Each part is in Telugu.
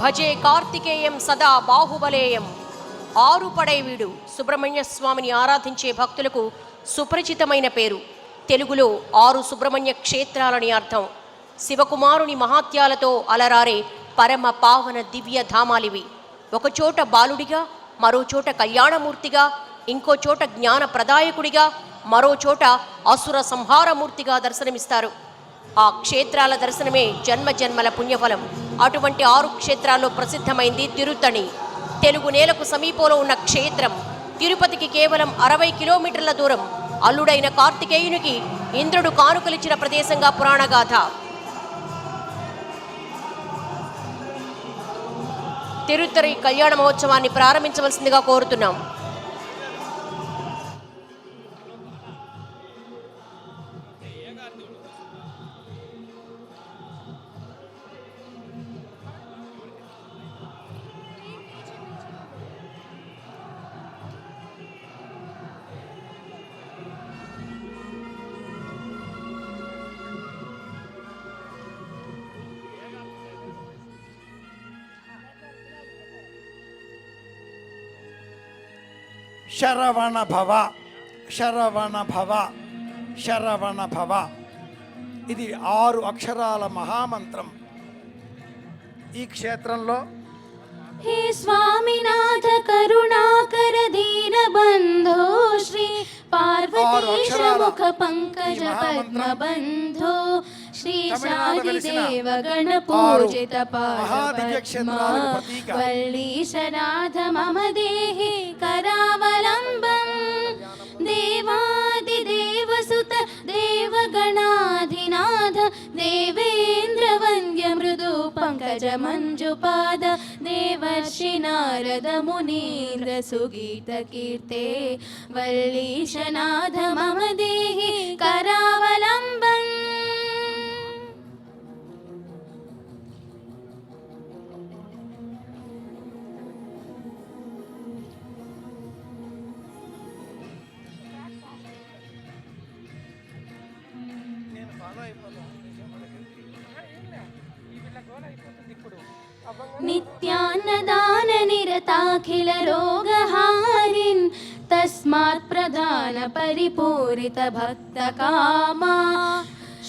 భజే కార్తికేయం సదా బాహుబలేయం. ఆరుపడై వీడు సుబ్రహ్మణ్య స్వామిని ఆరాధించే భక్తులకు సుపరిచితమైన పేరు. తెలుగులో 6 సుబ్రహ్మణ్య క్షేత్రాలని అర్థం. శివకుమారుని మహాత్యాలతో అలరారే పరమ పావన దివ్య ధామాలివి. ఒకచోట బాలుడిగా, మరోచోట కళ్యాణమూర్తిగా, ఇంకో చోట జ్ఞాన ప్రదాయకుడిగా, మరోచోట అసుర సంహారమూర్తిగా దర్శనమిస్తారు. ఆ క్షేత్రాల దర్శనమే జన్మ జన్మల పుణ్యఫలం. అటువంటి 6 క్షేత్రాల్లో ప్రసిద్ధమైంది తిరుత్తణి. తెలుగు నేలకు సమీపంలో ఉన్న క్షేత్రం. తిరుపతికి కేవలం 60 కిలోమీటర్ల దూరం. అల్లుడైన కార్తికేయునికి ఇంద్రుడు కానుకలిచ్చిన ప్రదేశంగా పురాణగాథ. తిరుత్తణి కళ్యాణ మహోత్సవాన్ని ప్రారంభించవలసిందిగా కోరుతున్నాం. శరవణ భవ, శరవణ భవ, శరవణ భవ. ఇది 6 అక్షరాల మహామంత్రం. ఈ క్షేత్రంలో హే స్వామినాథ కరుణాకర దీన బంధో శ్రీ పార్వతీశ ముఖ పంకజ పద్మ బంధో శ్రీ శాదిదేవ గణ పూజిత పాదపద్మ వల్లీశనాథ మమ దేహి కరావలంబం. దేవాదిదేవసుత దేవగణాధినాథ దేవేంద్ర వంద్య మృదు పంకజ మంజుపాద దేవర్షి నారద మునీంద్ర సుగీత కీర్తే వల్లీశనాథ మమ దేహి కరావలంబం. నిత్యాన్నదాన నిరతాఖిల రోగహారిన్ తస్మాత్ ప్రధాన పరిపూరిత భక్త కామా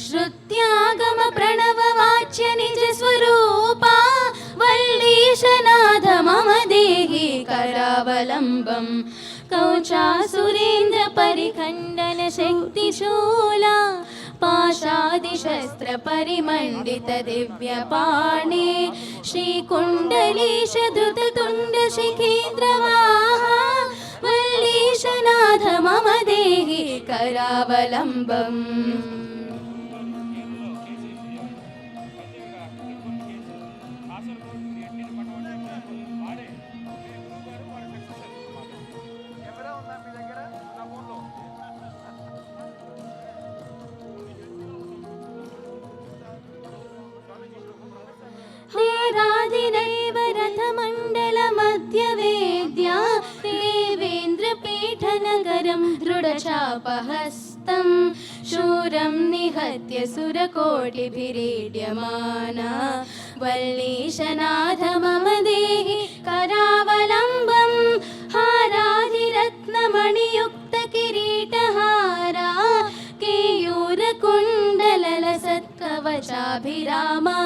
శ్రుత్యాగమ ప్రణవ వాచ్య నిజ స్వరూపా వల్లీశనాథ మమ దేహి కరావలంబం. కౌచాసురేంద్ర పరిఖండన శక్తి శూలా పాశాది శస్త్ర పరిమండిత దివ్య పాణే శ్రీకుండలీశ ధృత తుండ శిఖేంద్రవాహ వల్లీశనాథ మమ దేహి కరావలంబం. రథమండల మధ్య వేద్యా దేవేంద్ర పీఠ నగరం దృఢచాపహస్తం శూరం నిహత్య సురకోటిభిరీడ్యమానా వల్లీశనాథ మమ దేహి కరావలంబం. హారాదిరత్నమణియుక్త కిరీటహారా కేయూర కుండలల సత్కవచాభిరామా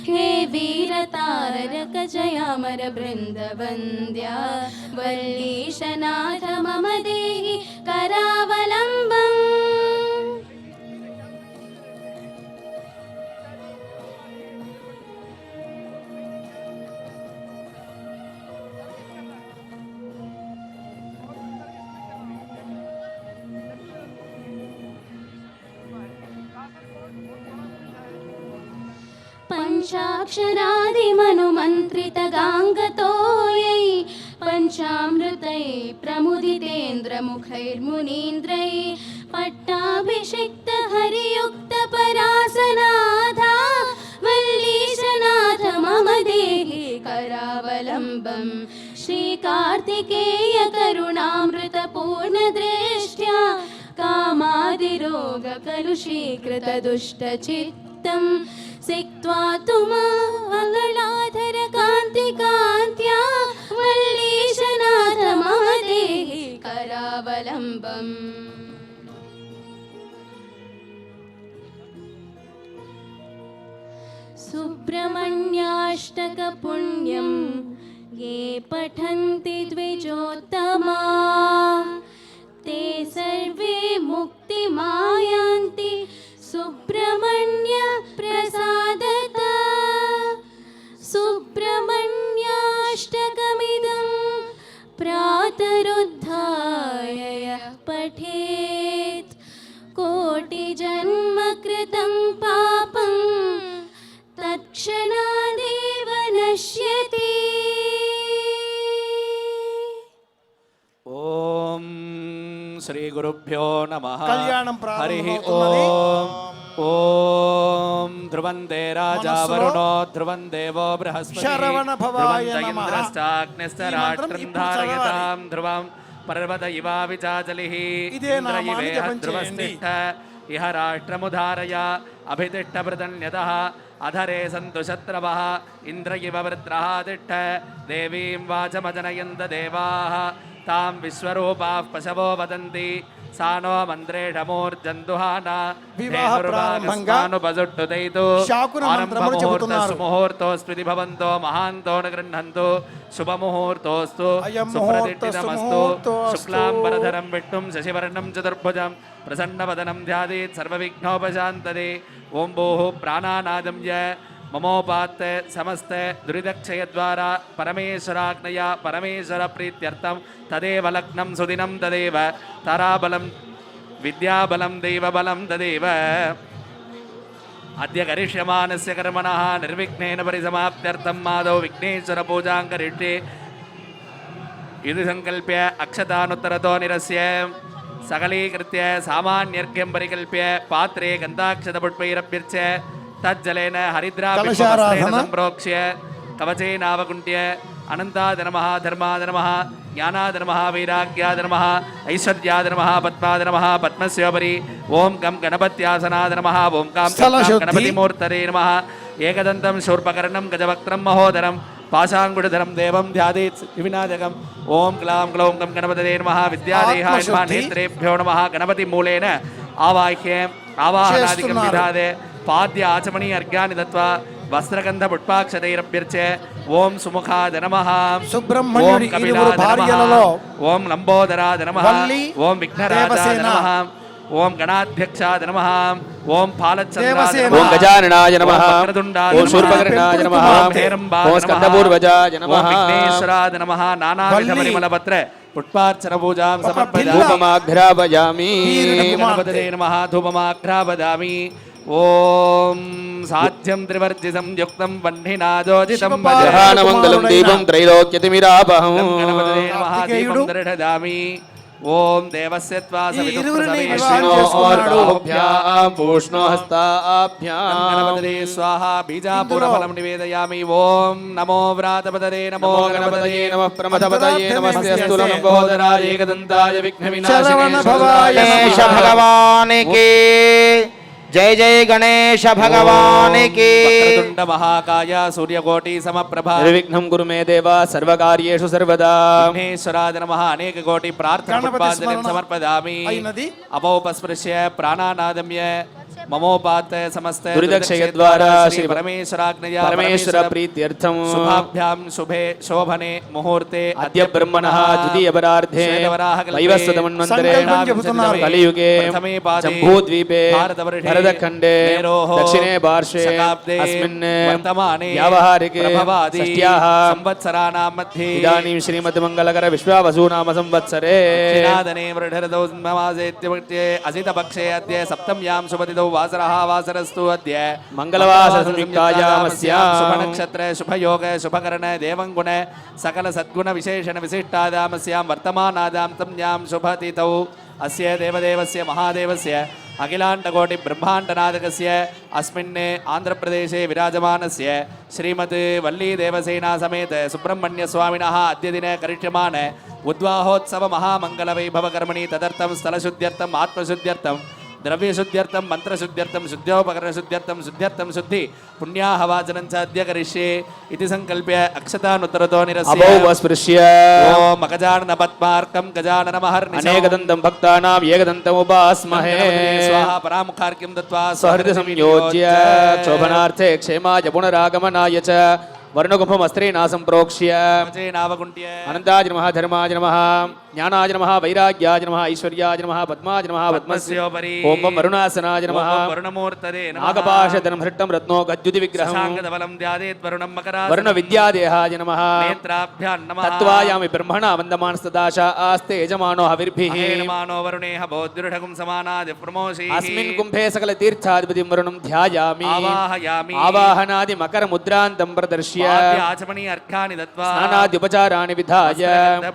హే వీరతారక జయామర బృందవంద్యా వల్లీశనాథ మమ దేహి కరావలంబం. పంచాక్షరాది మనుమంత్రిత గాంగతోయై పంచామృతై ప్రముదితేంద్ర ముఖైర్మునీంద్రై పట్టాభిషిక్త హరియుక్త పరాసనాథ వల్లీశనాథ మమ దేహి కరావలంబం. శ్రీ కార్తికేయ కరుణామృత పూర్ణ దృష్ట్యా కామాదిరోగ కలుషీకృత దుష్ట చిత్తం సిక్త్వా తుమా అగళాధర కాంత सुब्रह्मण्याष्टकपुण्यं ये पठन्ति द्विजोत्तमा ते सर्वे मुक्तिमायान्ति सुब्रह्मण्य प्रसादतः सुब्रह्मण्याष्टकमिदं प्रातरुद्धाय यः पठेत् कोटिजन्मकृतं पापं तत्क्षणादेव नश्यति। ఓం శ్రీ గురుభ్యో నమః. కళ్యాణం హరి ప్రారంభమవుతున్నది. ఓం ఓం ధ్రువందే రాజా మనస్సులో వరుణో ధ్రువం దేవో బృహస్పతి శరవణ భవాయ ధ్రువం నమః. ఇంద్రశ్చాగ్నిశ్చరాష్ట్రం ఈ మంత్రం ఇప్పుడు ధారయతాం ధ్రువం పర్వత ఇవా విచాచలిః ఇదే నామాన్ని ఇంద్ర ఇవేహ జపం ధ్రువస్థిష్ఠ ఇహ రాష్ట్రముధారయ అభితిష్ఠ ప్రదన్యతః అధరే సంతు శత్రవః ఇంద్ర ఇవ వృత్రః తిష్ఠ దేవీం వాచమజనయంత దేవాః తాం విశ్వరూపాః పశవో వదంతి సానో మంత్రేషమూర్జందుహాన వివాహ ప్రారంభంగా శాకున మంత్రములు చెబుతున్నారు. ముహూర్తోస్మితి భవంతో మహాంతో గృహంతు శుభముహూర్తోస్తు అయం సుప్రతిష్ఠితమస్తు ముహూర్తోస్తు. శుక్లాంబరధరం విష్ణుం శశివర్ణం చతుర్భుజం ప్రసన్నవదనం ధ్యాయేత్ సర్వవిఘ్నోపశాంతదే. ఓం భూః ప్రాణానాదం య మమోపాత్త సమస్త దురిదక్షయ ద్వారా పరమేశ్వరాజ్ఞయ పరమేశ్వర ప్రీత్యర్థం తదేవ లగ్నం సుదినం తదేవ తారాబలం విద్యాబలం దైవబలం తదేవ అద్య కరిష్యమానస్య కర్మణః నిర్విఘ్నేన పరిసమాప్త్యర్థం మాధవ విఘ్నేశ్వర పూజాం కరిష్యే ఇది సంకల్ప్య అక్షతానుత్తరతో నిరస్య సకలీకృత్య సామాన్యర్ఘ్యం పరికల్ప్య పాత్రే గంధాక్షతపుష్పైరభ్యర్చ్య తజ్జలేన హరిద్రాభిషేకం సంప్రోక్ష్య కవచేనావకుంట్య అనంతాద నమః ధర్మాద నమః జ్ఞానాద నమః వైరాగ్యాద నమః ఐశ్వర్యాద నమః పద్మాద నమః పద్మస్యోపరి ఓం గం గణపత్యాసనాద నమః ఓం కాం స్థలశుద్ధి. గణపతిమూర్తరే నమః ఏకదంతం శూర్పకర్ణం గజవక్త్రం మహోదరం పాశాంగుడధరం దేవం ధ్యాయేత్ వినాదకం ఓం క్లాం క్లౌం గం గణపతయే నమః విద్యాదేహాయ నమః ఆత్మశుద్ధి. నేత్రేభ్యో నమః గణపతి మూలేన ఆవాహ్య ఆవాహనాదికం చేస్తున్నారు. విధాదే పాద్య ఆచమనీ అర్ఘ్యాన్ని దత్వా వస్త్రగంధ పుష్పాక్షతైరభ్యర్చ్య ఓం సుముఖాద నమః సుబ్రహ్మణ్యుడి ఓం కపిలాద ఇరువురు నమః భార్యలలో ఓం లంబోదరాద నమః వల్లి, ఓం విఘ్నరాజాద దేవసేన, నమః ఓం గణాధ్యక్షాద నమః ఓం పాలచంద్రాద దేవసేన, నమః ఓం గజాననాయ నమః ఓం వక్రతుండాయ ఓం నమః శూర్పకర్ణాయ నమః ఓం హేరంబాద ఓం నమః స్కందపూర్వజాయ ఓం నమః విఘ్నేశ్వరాద నమః నానావిధ వల్లి, పరిమళపత్ర పుష్పార్చన పూజాం ఒక సమర్పయామి పిల్ల, ధూపమాఘ్రాపయామి వీరుని గణపతయే నమః ధూపమాఘ్రాపయామి ఓం సాధ్యం త్రివర్జి సంయుక్తం వహ్నినాదోజితం శుభపాద గ్రహాణమంగళం దీపం త్రైలోక్యతిమిరాపహం గణపతయే నమః కార్తికేయుడు. దీపం దర్శయామి ఓం దేవస్య త్వా ఈ ఇరువురిని సవితుః వివాహం విష్ణో చేసుకున్నాడు. బాహుభ్యాం పూష్ణో హస్తాభ్యాం గణపతయే స్వాహా బీజాపురఫలం నివేదయామి ఓం నమో వ్రాతపతరే నమో నమో గణపతయే గణపతయే నమః ప్రమథపతయే నమస్తే అస్తు లంబోదరాయ ఏకదంతాయ విఘ్నవినాశినే శరవణ భవాయ గణేశ నమః. భగవానికి జై జై గణేశ భగవానికి వక్రతుండ మహాకాయ సూర్యకోటి సమప్రభ నిర్విఘ్నం కురు మే దేవ సర్వకార్యేషు సర్వదా విఘ్నేశ్వరాద నమః అనేక కోటి ప్రార్థన గణపతి పుష్పాంజలిం స్మరణ సమర్పయామి అయినది. అపౌపస్పృశ్య ప్రాణానాదమ్య మమోపాత సమస్త దురిదక్షయద్వారా శ్రీ పరమేశ్వరాజ్ఞయా పరమేశ్వర ప్రీత్యర్థం శుభాభ్యాం శుభే శోభనే ముహూర్తే అద్య బ్రహ్మణః ద్వితీయపరార్ధే వైవస్వతమన్వంతరే సంకల్పం చెబుతున్నారు. కలియుగే జంబూద్వీపే భరతఖండే దక్షిణే పార్శ్వే అస్మిన్ వ్యావహారికే షష్ట్యాః సంవత్సరాణాం మధ్యే ఇదానీం శ్రీమద్మంగళకర విశ్వావసూనామ సంవత్సరే క్షీణాదనే వృఢరదౌ మాసేత్యవక్త్యే అసితపక్షే అద్య సప్తమ్యాం శుభతిథౌ వాసరః వాసరస్తు అద్య మంగళవాసర సంయుక్తాయామస్యాం శుభనక్షత్ర శుభయోగ శుభకరణ దేవంగుణ సకల సద్గుణ విశేషణ విశిష్టాదామస్యాం వర్తమానాదాం తమ్యాం శుభతిథౌ అస్య దేవదేవస్య మహాదేవస్య అఖిలాండకోటి బ్రహ్మాండనాథకస్య అస్మిన్ ఆంధ్రప్రదేశే విరాజమానస్య శ్రీమత్ వల్లీ దేవసేనా సమేత సుబ్రహ్మణ్య స్వామినః అద్య దినే కరిష్యమాన ఉద్వాహోత్సవ మహామంగళ వైభవ కర్మణి తదర్థం స్థలశుద్ధ్యర్థం ఆత్మశుద్ధ్యర్థం द्रव्यशुद्ध्यर्थं मंत्रशुद्ध्यर्थं शुद्ध्योपकरणशुद्ध्यर्थं शुद्ध्यर्थं शुद्धि पुण्याहवाचनं च अद्य करिष्ये इति संकल्प्य अक्षतानुत्तरतो निरस्य अभौ स्पृश्य ओम गजानन पद्मार्कं गजाननमहर्निशम् अनेकदन्तं भक्तानां एकदन्तम् उपास्महे स्वाहा परामुखार्क्यं दत्वा सहृद संयोज्य शोभनार्थे क्षेमाय पुनरागमनाय च वर्णकुम्भमस्त्रेणा सम्प्रोक्ष्य नावकुण्ट्य अनन्ताय नमः धर्माय नमः ज्ञानाय नमः वैराग्याय नमः ऐश्वर्याय नमः पद्माय नमः पद्मस्योपरि ओम वरुणासनाय नमः वरुणमूर्तये नमः नागपाशधनं हृष्टं रत्नो गद्युति विग्रहं शाङ्गदबलं ध्यायेत् वरुणं मकरासनं वर्णविद्यादेहाय नमः नेत्राभ्यां नमः तत्त्वायामि ब्रह्मणा वन्दमानस्तदाशा आस्ते यजमानो हविर्भिः हेनमानो वरुणेह बोद्धुरठगुं समानादि प्रमोषि अस्मिन् कुम्भे सकलतीर्थाधिपतिं वरुणं ध्यायामि आवाहयामि आवाहनादि मकरमुद्रान्तं प्रदर्श्य आचमनी अर्घ्यानि दत्वा स्नानाद्युपचाराणि विधाय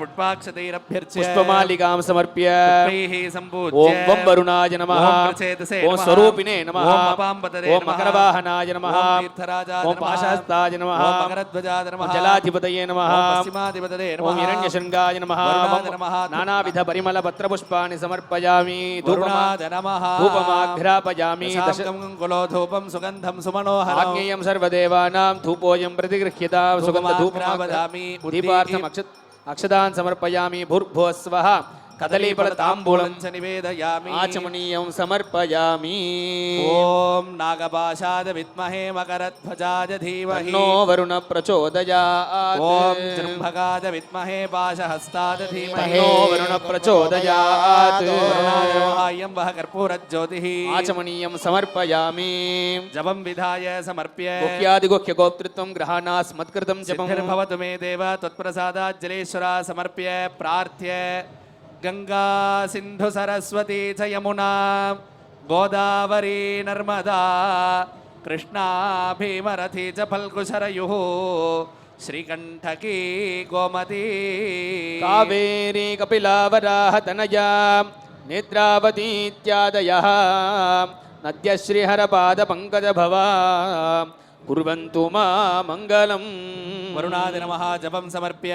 पुष्पाक्षतैरभ्यर्च्य पुष्पमालिकां समर्प्य पुष्पैः सम्पूज्य ओम वं वरुणाय नमः ओम प्रचेतसे ओम नमः स्वरूपिणे नमः ओम अपाम्बतरे ओम नमः मकरवाहनाय नमः ओम तीर्थराजाय ओम नमः पाशास्ताय नमः ओम मकरध्वजाय नमः ओम जलाधिपतये नमः ओम पश्चिमाधिपतये नमः ओम हिरण्यशृङ्गाय नमः वरुणाय नमः नानाविध परिमलपत्रपुष्पाणि समर्पयामि वरुणाय नमः धूपमाघ्रापयामि दशाङ्गं कुलोधूपं सुगन्धं सुमनोहरम् आज्ञेयं सर्वदेवानां धूपोऽयं प्रतिगृह्यतां सुगन्धधूपमाघ्रापयामि दीपार्थम् अक्षतान् समर्पयामि भूर्भुवस्वः कदलीफलताम्बूलं च निवेदयामि आचमनीयं समर्पयामि ओम नागपाशाद विद्महे मकरध्वजाय धीमहि तन्नो वरुण प्रचोदयात् ओम जृम्भगाद विद्महे पाशहस्ताद धीमहि तन्नो वरुण प्रचोदयात् वरुणाय नमः इयं वः कर्पूरज्योतिः आचमनीयं समर्पयामि जपं विधाय समर्प्य गुह्यादिगुह्यगोप्तृत्वं ग्रहाणास्मत्कृतं जपं सिद्धिर्भवतु मे देव त्वत्प्रसादात् जलेश्वरा समर्प्य प्रार्थ्य गंगा सिंधु सरस्वती च यमुना गोदावरी नर्मदा कृष्णा भीमरथी च फल्गुशरयुः श्रीकंठकी गोमती कावेरी कपिलावराह तनया नेत्रावती इत्यादयः नद्यश्रीहरपादपङ्कजभवा कुर्वन्तु मा मङ्गलम् वरुणाय नमः जपं समर्प्य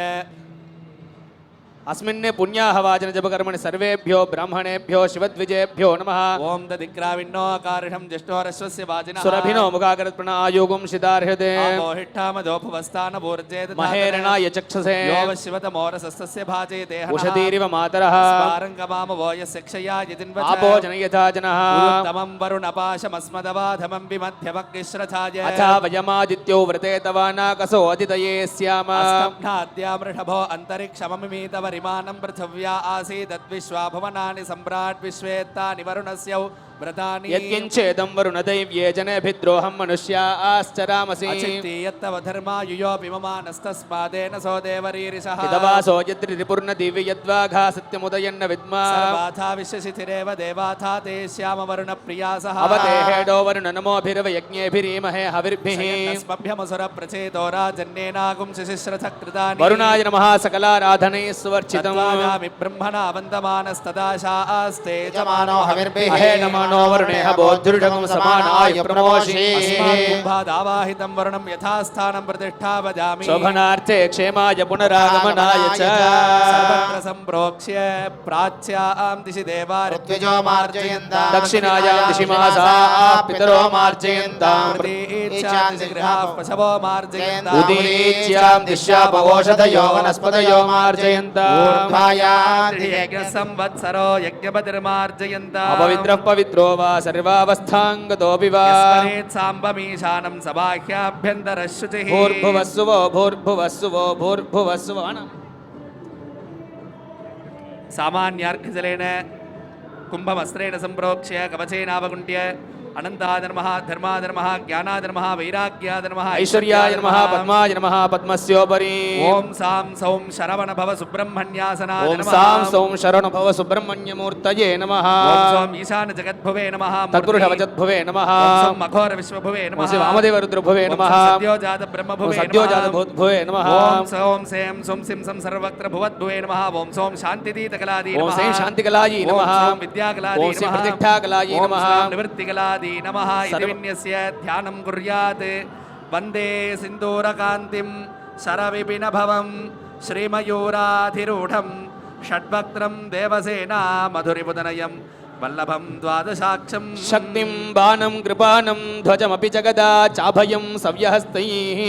अस्मिन् पुण्याहवाचन जपकर्मणि सर्वेभ्यो ब्राह्मणेभ्यो शिवद्विजेभ्यो नमः ओम दधिक्राविन्नो कारिणं ज्येष्ठोरश्वस्य वाजिनः सुरभिनो मुखाकरत्प्रणआयोगं शिदार्हते मोहिष्ठामधोपवस्तानभूर्जेत महेरणाय चक्षसे यो वशिवतमोरसस्तस्य भाजे देहनः उषधीरिव मातरः स्मारङ्गमामवो यस्य क्षया यदिन्वच आपो जनयथा जनः तमं वरुणपाशमस्मदवाधमं विमध्यभग्निश्रथाय अथा वयमादित्यो व्रते तवानाकसो अदितये स्याम अस्तम्नाद्यामृषभो अन्तरिक्षममिमीतवरिमानं पृथिव्या आसीदद्विश्वा भुवनानि सम्राट् विश्वेत्तानि वरुणस्य व्रतानि यत्किञ्चेदं वरुणदैव्ये जनेभिद्रोहं मनुष्या आश्चरामसि अचिन्ति यत्तव धर्मा युयोऽपि ममानस्तस्मादेन सो देवरीरिषः यदवासो यद्रिपुर्नदिव्य यद्वाघा सत्यमुदयन्न विद्मा सर्वाथा विश्वसिथिरेव देवाथा ते श्यामवरुणप्रियासः अवतेहेडो वरुण नमोभिरवयज्ञेभिरीमहे हविर्भिः स्मभ्यमसुरप्रचेतो राजन्येनागुं शिशिश्रथकृतानि वरुणाय नमः सकलाराधनैः सुवर्चितम् तत्त्वागामि ब्रह्मणा वन्दमानस्तदाशा आस्ते यजमानो हविर्भिः अहे नमो वरुणेह बोद्धुर्ढगं समानाय प्रमोषि अस्मादावाहितं वरुणं यथास्थानं प्रतिष्ठापयामि शोभनार्थे क्षेमाय पुनरागमनाय च सर्वत्र सम्प्रोक्ष्य प्राच्यां दिशि देवा ऋत्विजो मार्जयन्ता दक्षिणायां दिशि मासा पितरो मार्जयन्तां प्रतीच्यां दिशि गृहाः पशवो मार्जयन्ताम् उदीच्यां दिश्यापवोषधयो वनस्पतयो मार्जयन्तां संवत्सरो यज्ञपतिर्मार्जयन्ताम् अपवित्रः पवित्रो वा सर्वावस्थाङ्गतोऽपि वा साम्बमीशानं सबाह्याभ्यन्तरः शुचिः भूर्भुवस्सुवो भूर्भुवस्सुवो भूर्भुवस्सुवो सामान्यार्घजलेन कुम्भमस्त्रेण सम्प्रोक्ष्य कवचेनावकुण्ट्य अनन्ताधर्मः धर्माधर्मः ज्ञानाधर्मः वैराग्याधर्मः ऐश्वर्याय नमः पद्माय नमः पद्मस्योपरि ओम सां सौं शरवण भव सुब्रह्मण्यासनाय ओम नमः सां सौं शरणो भव सुब्रह्मण्यमूर्तये नमः ओम सौं ईशान जगद्भुवे नमः तत्पुरुषवचद्भुवे नमः ओम सौं मघोर विश्वभुवे ओम नमः श्री वामदेवरुद्रभुवे ओम नमः सौं सद्योजात ब्रह्मभुवे नमः सद्योजातभूतभुवे नमः ओम सौं सें सौं सिं सं सर्वत्र भुवद्भुवे नमः ओम सौं शान्तितीतकलादी ओम नमः श्री शान्तिकलायै ओम नमः सौं विद्याकलादी ओम श्री नमः प्रतिष्ठाकलायै ओम नमः सौं निवृत्तिकलादी नमः इति सर्व- विन्यस्य ध्यानं कुर्यात् वन्दे सिन्दूरकान्तिं शरविपिनभवं श्रीमयूराधिरूढं षड्वक्त्रं देवसेना मधुरिपुदनयं वल्लभं द्वादशाक्षं शक्तिं बाणं कृपानं ध्वजमपि जगदा चाभयं सव्यहस्तैः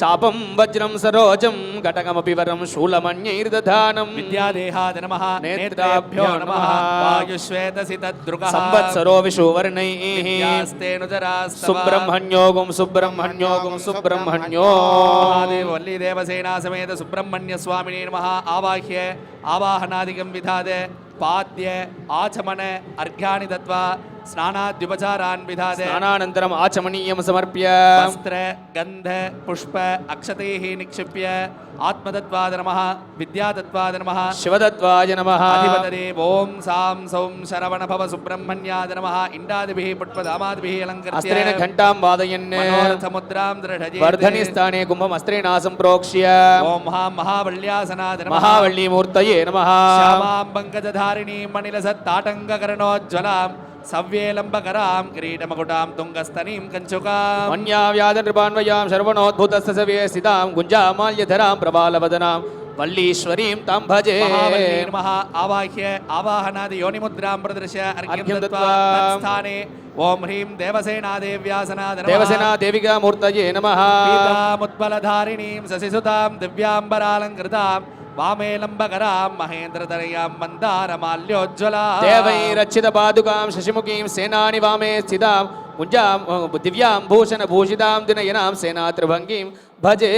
चापं वज्रं सरोजं घटकमपि वरं शूलमण्यैर्दधानं विद्यादेहाय नमः नेत्राभ्यो नमः वायुश्वेतसितदृगः संवत्सरो विषुवर्णैः विद्यास्तेनुजरास्तव सुब्रह्मण्योगुं सुब्रह्मण्योगुं सुब्रह्मण्यो महादेव वल्ली देवसेना समेत सुब्रह्मण्य स्वामिने नमः आवाह्य आवाहनादिकं विधाते पाद्य आचमन अर्घ्यानि दत्वा स्नानाद्युपचारान् विधाते स्नानानन्तरम् आचमनीयं समर्प्य वस्त्र गन्ध पुष्प अक्षतैः निक्षिप्य आत्मतत्त्वाय नमः विद्यातत्त्वाय नमः शिवदत्वाय नमः अधिपतये ॐ सां सौं शरवणभव सुब्रह्मण्याय नमः इण्डादिभिः पुष्पधामादिभिः अस्त्रेण अलङ्कृत्य घण्टां वादयन् मनोरथमुद्रां दृढयेत् वर्धनिस्थाने कुम्भम् अस्त्रेण सम्प्रोक्ष्य ॐ महावल्यासनाय नमः महावल्लीमूर्तये नमः श्यामां पङ्कजधारिणीं मणिलसत्ताटङ्ककर्णोज्ज्वलां सव्येलम्बकरां किरीटमकुटां तुङ्गस्तनीं कञ्चुकाम् अन्याव्याधनृपान्वयां शर्वणोद्भूतस्य सव्ये स्थितां गुञ्जामाल्यधरां प्रबालवदनां वल्लीश्वरीं तां भजे महावल्ली नमः आवाह्य आवाहनादि योनिमुद्रां प्रदर्श्य अर्घ्यं अर्घ्यं दत्वा दत्वा तत्स्थाने ॐ ह्रीं देवसेनादेव्यासनाय नमः देवसेनादेविका मूर्तये नमः पीतामुत्पलधारिणीं शशिसुतां दिव्याम्बरालङ्कृतां वामे लम्बकरां महेन्द्रतनयां मन्दारमाल्योज्ज्वलां देवैरक्षितपादुकां शशिमुखीं सेनानि वामे स्थितां गुञ्जां दिव्यां भूषणभूषितां दिनयनां सेनात्रिभङ्गीं भजे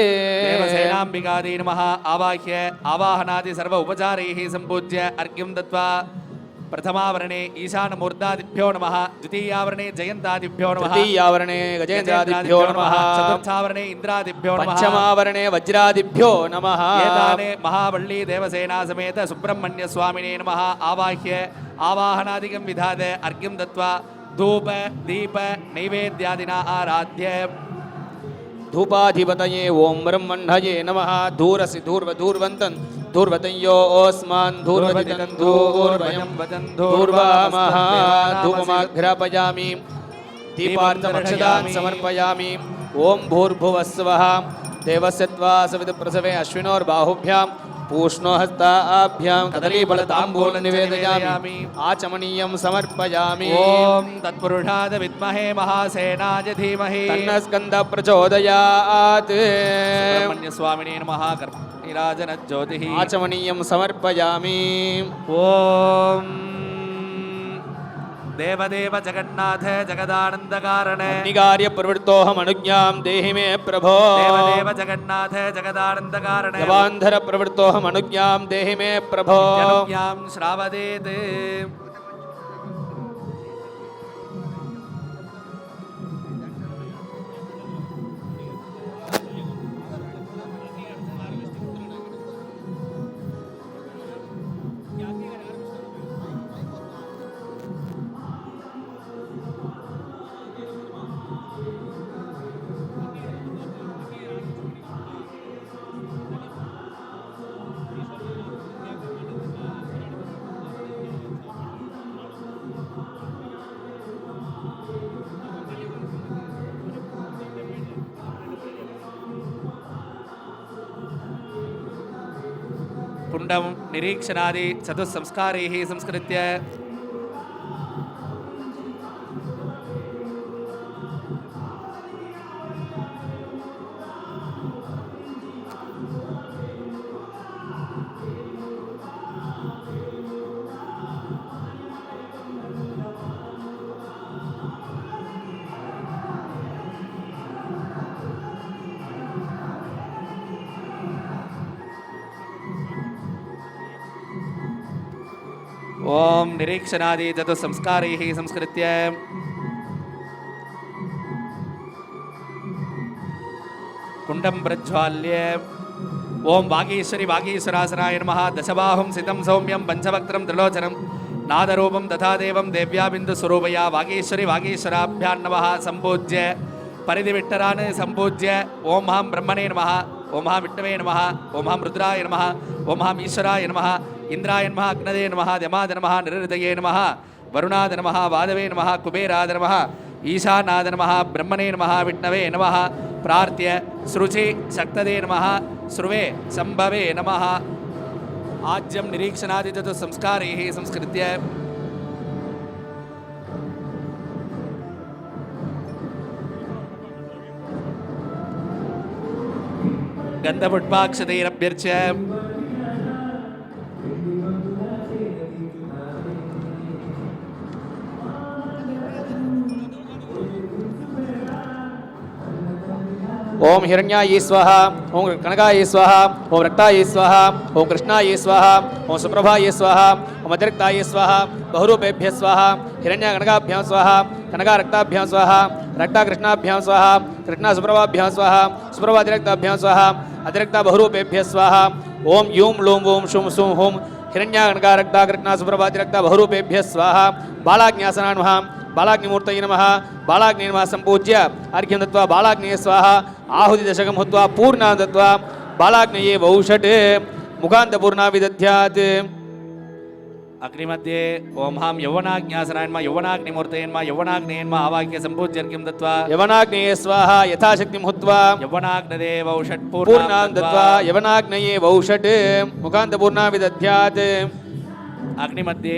देवसेनाम्बिकादि नमः आवाह्य आवाहनादि सर्व उपचारैः सम्पूज्य अर्घ्यं दत्वा प्रथमावरणे ईशानमूर्तादिभ्यो नमः द्वितीयावरणे जयन्तादिभ्यो नमः तृतीयावरणे गजेन्द्रादिभ्यो नमः चतुर्थावरणे इन्द्रादिभ्यो नमः पञ्चमावरणे वज्रादिभ्यो नमः एताने महावल्ली देवसेना समेत सुब्रह्मण्य स्वामिने नमः आवाह्य आवाहनादिकं विधाते अर्घ्यं दत्वा धूप दीप नैवेद्यादिना आराध्य धूपाधिपतये ओं ब्रह्मण्डये नमः धूरसि धूर्वधूर्वन्तन् धूर्वतयो ओस्मान् धूर्वदितं धूर्वयं धूर्वामः धूपमाघ्रापयामि दीपार्थमक्षदान् समर्पयामि ओं भूर्भुवस्वः देवस्य त्वा सवितुप्रसवे अश्विनोर्बाहुभ्यां पूष्णो हस्ताभ्यां कदलीफलताम्बूलं निवेदयामि आचमनीयं समर्पयामि ॐ तत्पुरुषाय विद्महे महासेनाय धीमहि तन्नः स्कन्दः प्रचोदयात् सुब्रह्मण्य स्वामिने नमः कर्मनिराजनज्योतिः आचमनीयं समर्पयामि ॐ देवदेव जगन्नाथ जगदानन्दकारण निगार्य प्रवृत्तोऽहमनुज्ञां देहि मे प्रभो देवदेव जगन्नाथ जगदानन्दकारण जवान्धर प्रवृत्तोऽहमनुज्ञां देहि मे प्रभो अनुज्ञां श्रावदेत् पुण्डं निरीक्षणादि चतुस्संस्कारैः संस्कृत्य ओम निरीक्षणादि चतुस्संस्कारैः संस्कृत्य कुण्डं प्रज्वाल्य ओम वागीश्वरी वागीश्वरासनाय नमः दशबाहुं सितं सौम्यं पंचवक्त्रं त्रिलोचनं नादरूपं तथा देवं देव्याबिन्दुस्वरूपया वागीश्वरी वागीश्वराभ्यां नमः सम्पूज्य परिधिविट्टरान् सम्पूज्य ओम महां ब्रह्मणे नमः ओम महां विष्णवे नमः ओम महां रुद्राय नमः ओम महां ईश्वराय नमः इंद्राय नमः अग्नदे नमः दमाद नमः निरृतये नमः वरुणाद नमः वादवे नमः कुबेराद नमः ईशानाद नमः ब्रह्मणे नमः विष्णवे नमः प्रार्थ्य सृचि शक्तदे नमः श्रुवे संभवे नमः आज्यं निरीक्षणादि चतुस्संस्कारैः संस्कृत्य गन्धपुष्पाक्षतैरभ्यर्च्य ओम हिरण्याय स्वाहा, ओम कनकाय स्वाहा, ओम रक्ताय स्वाहा, ओम कृष्णाय स्वाहा, ओम सुप्रभाय स्वाहा, ओम अतिरिक्ताय स्वाहा, बहुरूपेभ्यः स्वाहा, हिरण्यकनकाभ्यां स्वाहा, कनकारक्ताभ्यां स्वाहा, रक्ताकृष्णाभ्यां स्वाहा, कृष्णासुप्रभाभ्यां स्वाहा, सुप्रभातिरिक्ताभ्यां स्वाहा, अतिरिक्ता बहुरूपेभ्यः स्वाहा। ओम यूं लूं वूं शुं सुं हुं हिरण्यकनकारक्ता कृष्णासुप्रभातिरिक्ता बहुरूपेभ्यः स्वाहा। बालाज्ञासनान् नमः, बालाग्निमूर्तये नमः। बालाग्नि नमः संपूज्य अर्घ्यं दत्वा बालाग्नेय स्वाहा आहुतिदशकं हुत्वा पूर्णां दत्वा बालाग्नये वौषट् मुखान्तपूर्णा विदध्यात्। अग्निमध्ये ओम हां यौवनाज्ञासनान्मा यौवनाग्निमूर्तयेन्मा यौवनाग्नेयेन्मा आवाक्य संपूज्य अर्घ्यं दत्वा यवनाग्नये स्वाहा यथाशक्तिं हुत्वा यौवनाग्नदेव औषट् पूर्णां दत्वा यवनाग्नये वौषट् मुखान्तपूर्णा विदध्यात्। अग्निमध्ये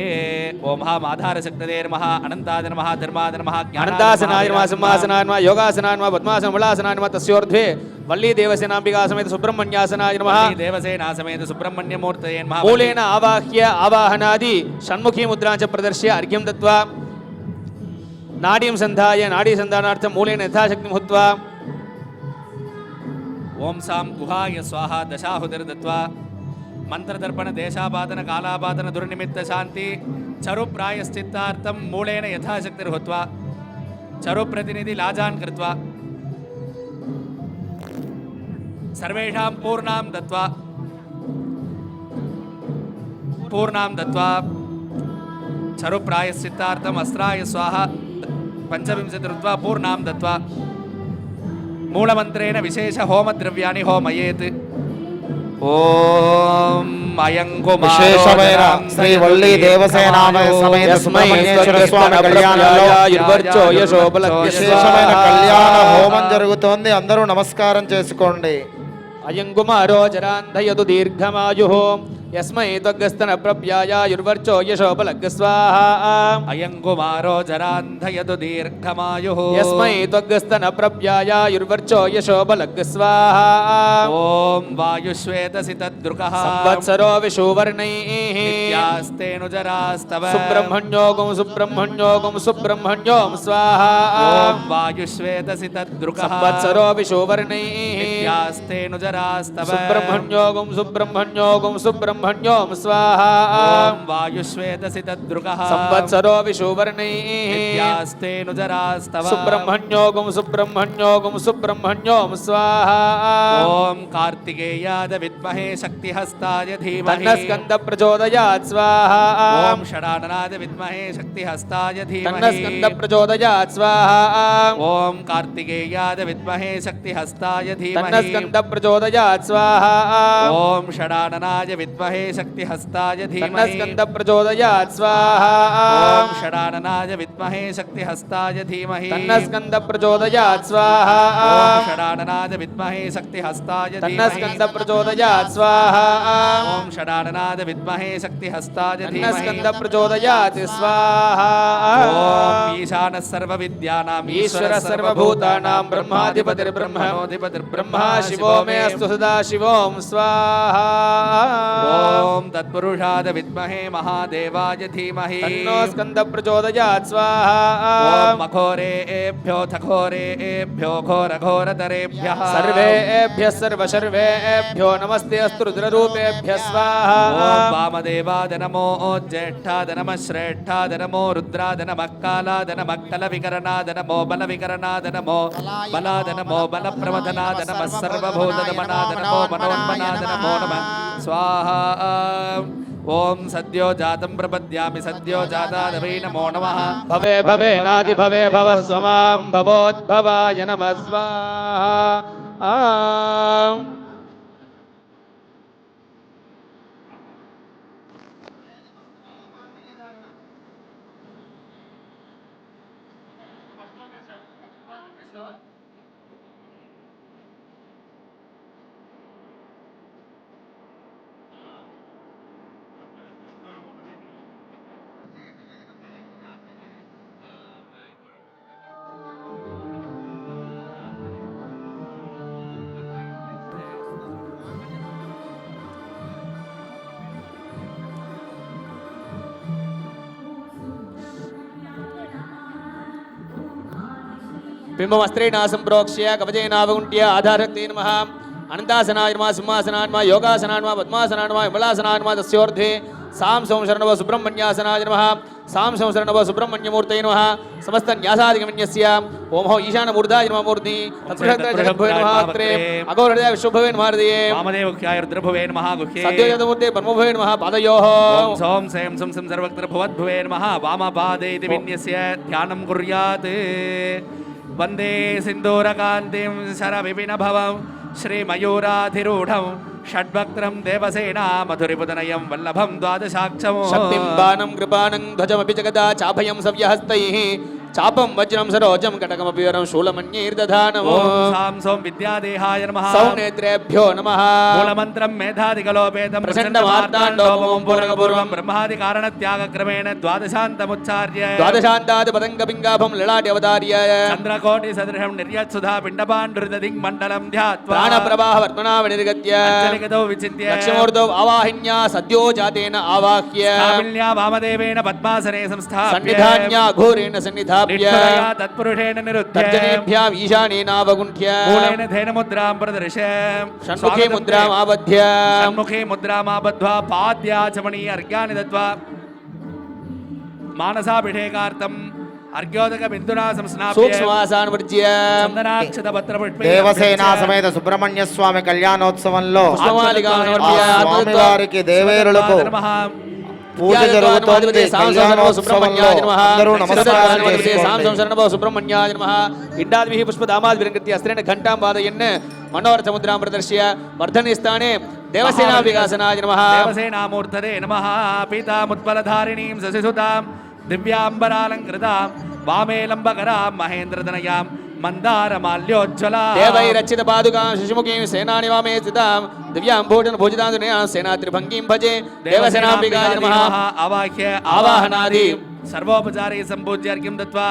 ओम हां आधारशक्तये नमः अनन्ताय नमः धर्माय नमः अनन्तासनाय नमः सिंहासनाय नमः योगासनाय नमः पद्मासन बलासनाय नमः तस्योर्ध्वे वल्ली देवसेनाम्बिका समेत सुब्रह्मण्यासनाय नमः देवसेना समेत सुब्रह्मण्यमूर्तये नमः मूलेन आवाह्य आवाहनादि षण्मुखी मुद्रां च प्रदर्श्य अर्घ्यं दत्वा नाडीं सन्धाय नाडीसन्धानार्थं मूलेन यथाशक्तिं हुत्वा ओम सां गुहाय स्वाहा दशाहुतिर्दत्वा मंत्रदर्पण देशापादन कालापादन दुर्निमित्त शांति चरु प्रायश्चित्तार्थं मूलेन यथाशक्तिर्हुत्वा चरु प्रतिनिधि लाजान् कृत्वा सर्वेषां पूर्णां दत्वा चरु प्रायश्चित्तार्थम् अस्त्राय स्वाहा पंचविंशतिरुत्वा पूर्णां दत्वा मूलमन्त्रेण विशेष होमद्रव्याणि होमयेत्। ओम విశేషమైన శ్రీ వల్లి దేవసేనామ సమేత సుబ్రహ్మణ్యేశ్వర స్వామి కళ్యాణంలో విశేషమైన కళ్యాణ హోమం జరుగుతోంది. అందరూ నమస్కారం చేసుకోండి. అయం కుమారో జరాంధయదు దీర్ఘమాయుః యస్మై త్వగ్గస్తన ప్రప్యాయాయుర్వర్చో యశోబలగ్గ స్వాహా. అయం కుమారో జరాంధయదు దీర్ఘమాయుః యస్మై త్వగ్గస్తన ప్రప్యాయాయుర్వర్చో యశోబలగ్గ స్వాహా. ఓం వాయుశ్వేతసితద్రుకః సంవత్సరో విషువర్ణైః నిత్యాస్తేనుజరాస్తవ సుబ్రహ్మణ్యోగం సుబ్రహ్మణ్యోగం సుబ్రహ్మణ్యోం స్వాహా. ఓం వాయుశ్వేతసితద్రుకః సంవత్సరో విషువర్ణైః నిత్యాస్తేనుజరాస్తవ సుబ్రహ్మణ్యోగం సుబ్రహ్మణ్యోగం సుబ్రహ్మణ్యోం స్వాహా. ఓం వాయుశ్వేతసితద్రుకః సంవత్సరో విషువర్ణైః నిత్యాస్తేనుజరాస్తవ సుబ్రహ్మణ్యోగం సుబ్రహ్మణ్యోగం సుబ్రహ్మణ్యోం స్వాహా. ఓం కార్తికేయాయ విద్మహే శక్తిహస్తాయ ధీమహి తన్నస్కంద ప్రచోదయాత్ స్వాహా. ఓం షడాననాయ విద్మహే శక్తిహస్తాయ ధీమహి తన్నస్కంద ప్రచోదయాత్ స్వాహా. ఓం కార్తికేయాయ విద్మహే శక్తిహస్తాయ ధీమహి తన్నస్కంద ప్రచోదయాత్ స్వాహా. ఓం షడాననాయ విద్మహే శక్తిహస్తాయ ధీమహి తన్నస్కంద ప్రచోదయాత్ స్వాహా. ఓం షడాననాయ విద్మహే శక్తిహస్తాయ ధీమహి తన్నస్కంద ప్రచోదయాత్ స్వాహా. ఓం షడాననాయ విద్మహే శక్తిహస్తాయ ధీమహి తన్నస్కంద ప్రచోదయాత్ స్వాహా. ఓం షడాననాయ విద్మహే శక్తిహస్తాయ ధీమహి తన్నస్కంద ప్రచోదయాత్ స్వాహా. ఓం ఈశానః సర్వవిద్యానాం ఈశ్వర సర్వభూతానాం బ్రహ్మాధిపతిర్బ్రహ్మణోధిపతిర్బ్రహ్మ శివో మే అస్తు సదా శివోం స్వాహా. ఓం తత్పురుషాయ విద్మహే మహాదేవాయ ధీమహి తన్నో స్కంద ప్రచోదయాత్ స్వాహా. ఓం అఘోరేభ్యో ఘోరేభ్యో ఘోరఘోరతరేభ్యః సర్వేభ్యః సర్వశర్వేభ్యో నమస్తే అస్తు రుద్రరూపేభ్యః స్వాహా. ఓం వామదేవాయ నమో జ్యేష్ఠాయ నమః శ్రేష్ఠాయ నమో రుద్రాయ నమః కాలాయ నమః కలవికరణాయ నమో బలవికరణాయ నమో బలాయ నమో బలప్రమథనాయ నమః సర్వభూతదమనాయ నమో మనోన్మనాయ నమో నమః స్వాహా. ఓం సద్యో జాతం ప్రపద్యామి సద్యో జాతాయ వై నమో నమః భవే భవే నాది భవే భవ స్వమాం భవోద్భవాయ నమః స్వాహా. బింబమస్త్రేణ సంప్రోక్ష్య కవచేనావగుంట్య ఆధారక్తే నమః అనంతాసనాయ నమః సింహాసనాయ నమః యోగాసనాయ నమః పద్మాసనాయ నమః విమలాసనాయ నమః తస్యోర్ధే సాం సంశరణవ సుబ్రహ్మణ్యాసనాయ నమః సాం సంశరణవ సుబ్రహ్మణ్యమూర్తయే నమః సమస్త న్యాసాదిగమన్యస్య ఓం హో ఈశానమూర్ధాయ నమః మూర్తి తత్ప్రహ్లాదభవే నమః అత్రే అఘోరహృదయ విశ్వభవే నమః హృదయే వామదేవఖ్యాయ రుద్రభవే నమః గుహ్యే సద్యోజతమూర్తే పద్మభవే నమః పాదయోః ఓం సోం సేం సం సం సర్వత్ర భవద్భవే నమః వామపాదే ఇతి విన్యస్య ధ్యానం కుర్యాత్ వందే సింధూరకాంతిం శరవిపినభవం శ్రీమయూరాధిరూఢం షడ్వక్త్రం దేవసేనా మధురిపుతనయం వల్లభం ద్వాదశాక్షం శక్తిం బాణం కృపాణం ధ్వజమపి జగదా చాభయం సవ్యహస్తైః చాపం వజ్రం సరోజం కటకమపి వరం శూలమన్యైర్దధానం ఓం సాం సోం విద్యాదేహాయ నమః సౌనేత్రేభ్యో నమః మూలమంత్రం మేధాదికలోపేతం ప్రచండమార్తాండోపమం పూర్వకపూర్వం బ్రహ్మాది కారణత్యాగక్రమేణ ద్వాదశాంతముచ్చార్య ద్వాదశాంతాద్ పతంగపింగాభం లలాటి అవతార్య చంద్రకోటి సదృశం నిర్యత్సుధా పిండపాండురిదదింగ్ మండలం ధ్యాత్వా ప్రాణప్రవాహ వర్తనావ నిర్గత్య అంజలిగతో విచిత్య లక్ష్మూర్ధౌ ఆవాహిన్యా సద్యో జాతేన ఆవాహ్య కామిల్యా వామదేవేన పద్మాసనే సంస్థాప్య సన్నిధాన్యా ఘోరేణ సన్నిధాప్య నిష్ఠురయా తత్పురుషేణ నిరుధ్య తర్జనేభ్యాం ఈశానేనావగుంఠ్య మూలైన ధేనముద్రాం ప్రదర్శ షణ్ముఖే ముద్రాం ఆబధ్య షణ్ముఖే ముద్రామాబద్ధ్వా పాద్యాచమణీ అర్ఘ్యాని దత్వా మానసాభిషేకార్థం అర్ఘ్యోదక బిందునా సంస్నాప్య సూక్ష్మవాసాన్వర్జ్య చందనాక్షత పత్ర పుష్పే దేవసేనా సమేత సుబ్రహ్మణ్య స్వామి కళ్యాణోత్సవంలో పుష్పమాలికా ఆ సమర్ప్య స్వామివారికి దేవేరులకు పూజ జరుగుతోంది. కళ్యాణోత్సవంలో అందరూ నమస్కారం చేసుకోండి. సుబ్రహ్మణ్యాయ నమః ఇండాద్భిః పుష్పదామాద్భిరంకృత్య అస్త్రేణ ఘంటాం వాదయన్ మనోరథ ముద్రాం ప్రదర్శ్య వర్ధనే స్థానే దేవసేనా వికాసనాయ నమః దేవసేనామూర్తదే నమః పీతాముత్పలధారిణీం శశిసుతాం దివ్యాంబరాలంకృతాం వామే లంబకరాం మహేంద్రదనయాం మందారమాల్యోజ్వలా దేవైరచిత పాదుకాం శశిముఖీం సేనాని వామే స్థితాం దివ్యాం భోజన భోజితాందునయా సేనాత్రిభంగీం భజే దేవసేనాంబికాయ నమః ఆవాహ్య ఆవాహనాది సర్వోపచారే సంపూజ్య అర్ఘ్యం దత్వా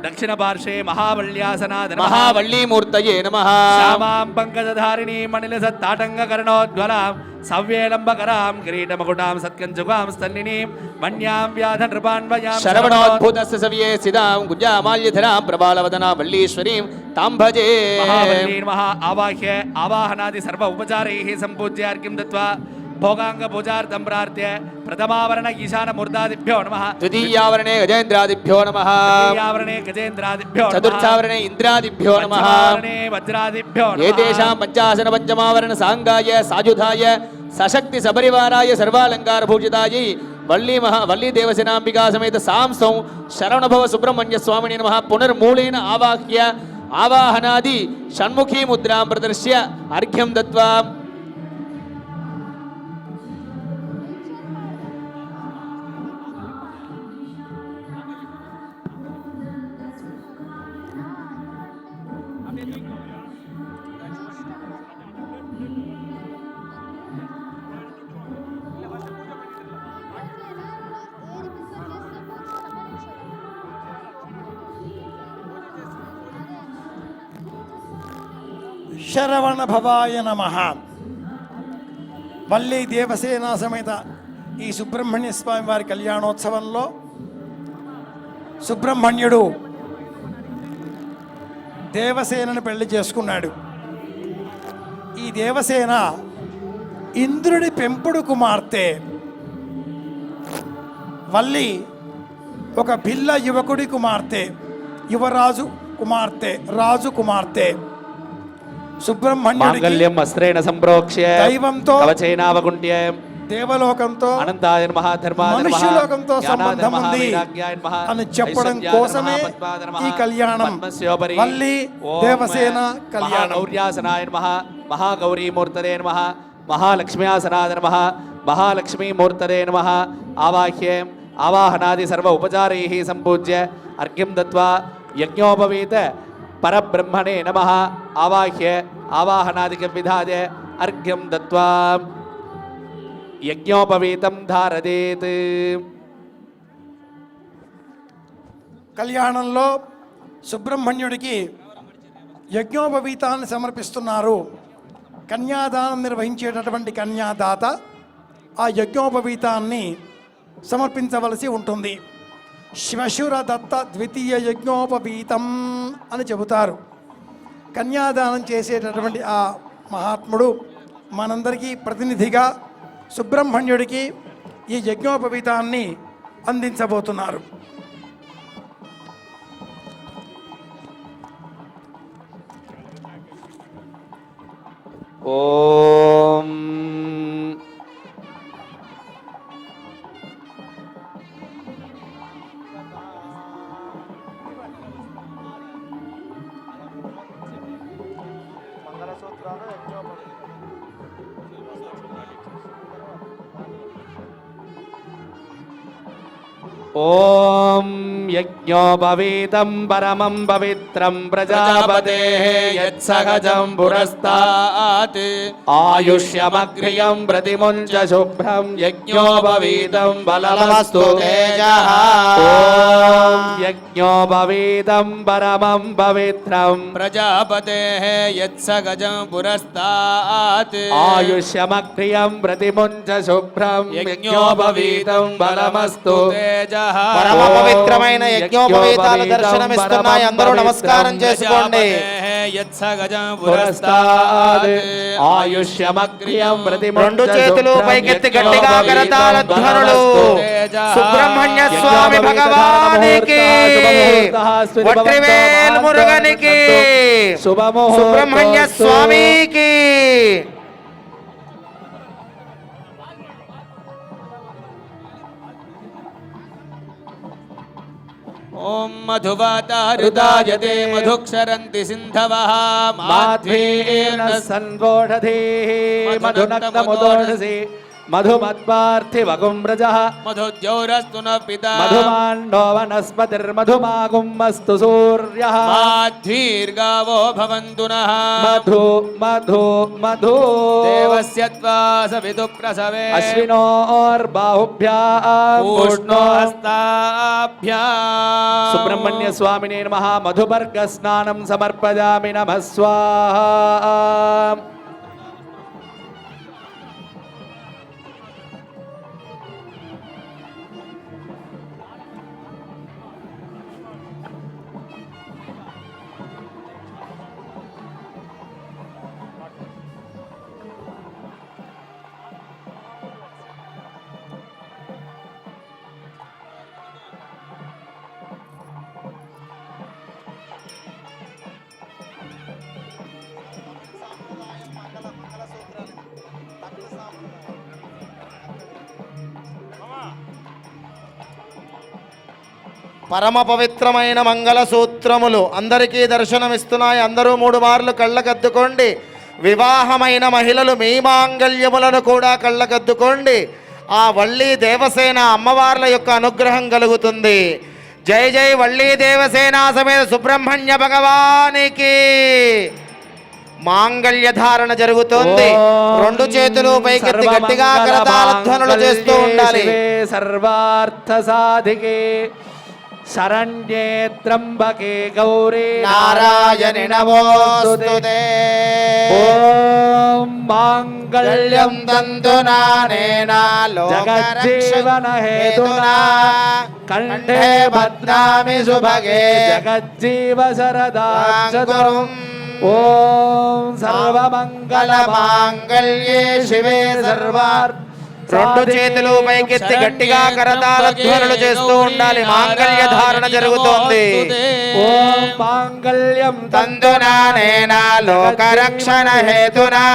దక్షిణ పార్శ్వే మహావల్యాసనాద మహావల్లీమూర్తయే నమః శ్యామాం పంకజధారిణీ మణిలసత్తాటంగకర్ణోజ్వలాం సవ్యేలంబకరాం కిరీటమకుటాం సత్కంచుకాం స్తన్నినీం మన్యాం వ్యాధ నృపాన్వయాం శరవణోద్భూతస్య సవ్యే సిదాం గుజ్జామాల్యధరాం ప్రభాలవదనా వల్లీశ్వరీం తాం భజే మహావల్లీన్ మహా ఆవాహ్య ఆవాహనాది సర్వ ఉపచారైః సంపూజ్య అర్ఘ్యం దత్వా భోగాంగ పూజార్థం ప్రార్థ్య ప్రథమావరణ ఈశాన మూర్ధాదిభ్యో నమః ద్వితీయావరణే గజేంద్రాదిభ్యో నమః తృతీయావరణే గజేంద్రాదిభ్యో నమః చతుర్థావరణే ఇంద్రాదిభ్యో నమః పంచమావరణే వజ్రాదిభ్యో నమః ఏతేషాం పంచాసన పంచమావరణ సాంగాయ సాజుధాయ సశక్తి సపరివారాయ సర్వాలంకార భూషితాయై వల్లీ దేవసేనాంబికా సమేత సాంసం శరవణభవ సుబ్రహ్మణ్య స్వామిని నమః పునర్మూలేన ఆవాహ్య ఆవాహనాది షణ్ముఖీ ముద్రాం ప్రదర్శ్య అర్ఘ్యం దత్వా శరవణ భవాయ నమః. వల్లి దేవసేన సమేత ఈ సుబ్రహ్మణ్య స్వామి వారి కళ్యాణోత్సవంలో సుబ్రహ్మణ్యుడు దేవసేనను పెళ్లి చేసుకున్నాడు. ఈ దేవసేన ఇంద్రుడి పెంపుడు కుమార్తె. వల్లి ఒక భిల్ల యువకుడి కుమార్తె, యువరాజు కుమార్తె, రాజు కుమార్తె. సుబ్రహ్మణ్యుడికి మాంగళ్యం అస్త్రేణ సంప్రోక్ష్య దైవంతో కవచైనావగుంట్య దేవలోకంతో అనంతాయ నమః ధర్మాయ నమః మనుష్యలోకంతో జ్ఞానాయ సంబంధం నమః ఉంది వైరాగ్యాయ నమః అని చెప్పడం ఐశ్వర్యాయ కోసమే నమః పద్మాయ నమః ఈ కళ్యాణం. పద్మస్యోపరి వల్లి ఓం దేవసేన కళ్యాణం. మహాగౌర్యాసనాయ నమః మహాగౌరీమూర్తదే నమః మహాలక్ష్మ్యాసనాయ నమః మహాలక్ష్మీమూర్తదే నమః ఆవాహ్య ఆవాహనాది సర్వ ఉపచారైః సంపూజ్య అర్ఘ్యం దత్వా యజ్ఞోపవీత పరబ్రహ్మణే నమః ఆవాహ్య ఆవాహనాదిక విధాయ అర్ఘ్యం దత్వా యజ్ఞోపవీతం ధారదేత్. కళ్యాణంలో సుబ్రహ్మణ్యుడికి యజ్ఞోపవీతాన్ని సమర్పిస్తున్నారు. కన్యాదానం నిర్వహించేటటువంటి కన్యాదాత ఆ యజ్ఞోపవీతాన్ని సమర్పించవలసి ఉంటుంది. శివశుర దత్త ద్వితీయ యజ్ఞోపవీతం అని చెబుతారు. కన్యాదానం చేసేటటువంటి ఆ మహాత్ముడు మనందరికీ ప్రతినిధిగా సుబ్రహ్మణ్యుడికి ఈ యజ్ఞోపవీతాన్ని అందించబోతున్నారు. ఓం ఓం యజ్ఞోపవీతం పరమం పవిత్రం ప్రజాపతేః యత్సహజం పురస్తాత్ ఆయుష్యమగ్రియం ప్రతిముంచ శుభ్రం యజ్ఞోపవీతం బలమస్తు తేజః. ఓం యజ్ఞోపవీతం పరమం పవిత్రం ప్రజాపతేః యత్సగజం పురస్తాత్ ఆయుష్యమగ్రియం ప్రతిముంచ శుభ్రం యజ్ఞోపవీతం బలమస్తు తేజః. పరమ పవిత్రమైన యజ్ఞోపవీతాలు దర్శనమిస్తున్నాయి. అందరూ నమస్కారం చేసుకోండి. యత్సగజం పురస్తాత్ ఆయుష్యమగ్రియం ప్రతిముంచ రెండు చేతులు పైకెత్తి గట్టిగా కరతాళ ధ్వనులు. సుబ్రహ్మణ్య స్వామి భగవానికి, వట్రివేల్ మురుగనికి, సుబ్రహ్మణ్య స్వామికి. ఓం మధువాతారుదాయతే మధుక్షరంతి సింధవః మాధ్వేన సన్వోషధేః మధునక్తముదోషసి మధుమద్వార్థివగుం వ్రజః మధుద్యౌరస్తు న పితా మధుమాండో వనస్పతిర్మధుమాగుమస్తు సూర్యః మాధ్వీర్గావో భవంతు నః మధు మధు మధు దేవస్య త్వా సవిదు ప్రసవే అశ్వినోర్బాహుభ్యాం పూష్ణో హస్తాభ్యాం. సుబ్రహ్మణ్య స్వామినే నమః. మధుపర్గ స్నానం సమర్పయామి. నమః స్వాహా. పరమ పవిత్రమైన మంగళ సూత్రములు అందరికీ దర్శనమిస్తున్నాయి. అందరూ 3 మార్లు కళ్ళకద్దుకోండి. వివాహమైన మహిళలు మీ మాంగళ్యములను కూడా కళ్ళకద్దుకోండి. ఆ వళ్ళీ దేవసేన అమ్మవార్ల యొక్క అనుగ్రహం కలుగుతుంది. జై జై వళ్ళీ దేవసేన సమేత సుబ్రహ్మణ్య భగవానికి. మాంగళ్య ధారణ జరుగుతోంది. రెండు చేతులు పైకెత్తి గట్టిగా కరతాళ ధ్వనులు చేస్తూ ఉండాలి. సర్వార్థ సాధికే శరణ్యే త్రంబకే గౌరీ నారాయణి నమోస్తుతే. ఓం మాంగళ్యం తంతునానేన జగజ్జీవన హేతునా కంఠే భద్రామి శుభగే జగజ్జీవ శరదాక్షరం. ఓం సర్వమంగళ మాంగళ్యే శివే సర్వార్. రెండు చేతులు పైకెత్తి గట్టిగా కరతాళ ధ్వనులు చేస్తూ ఉండాలి. మాంగళ్య ధారణ జరుగుతోంది. ఓం మాంగళ్యం తంతునానేన లోకరక్షణ హేతునా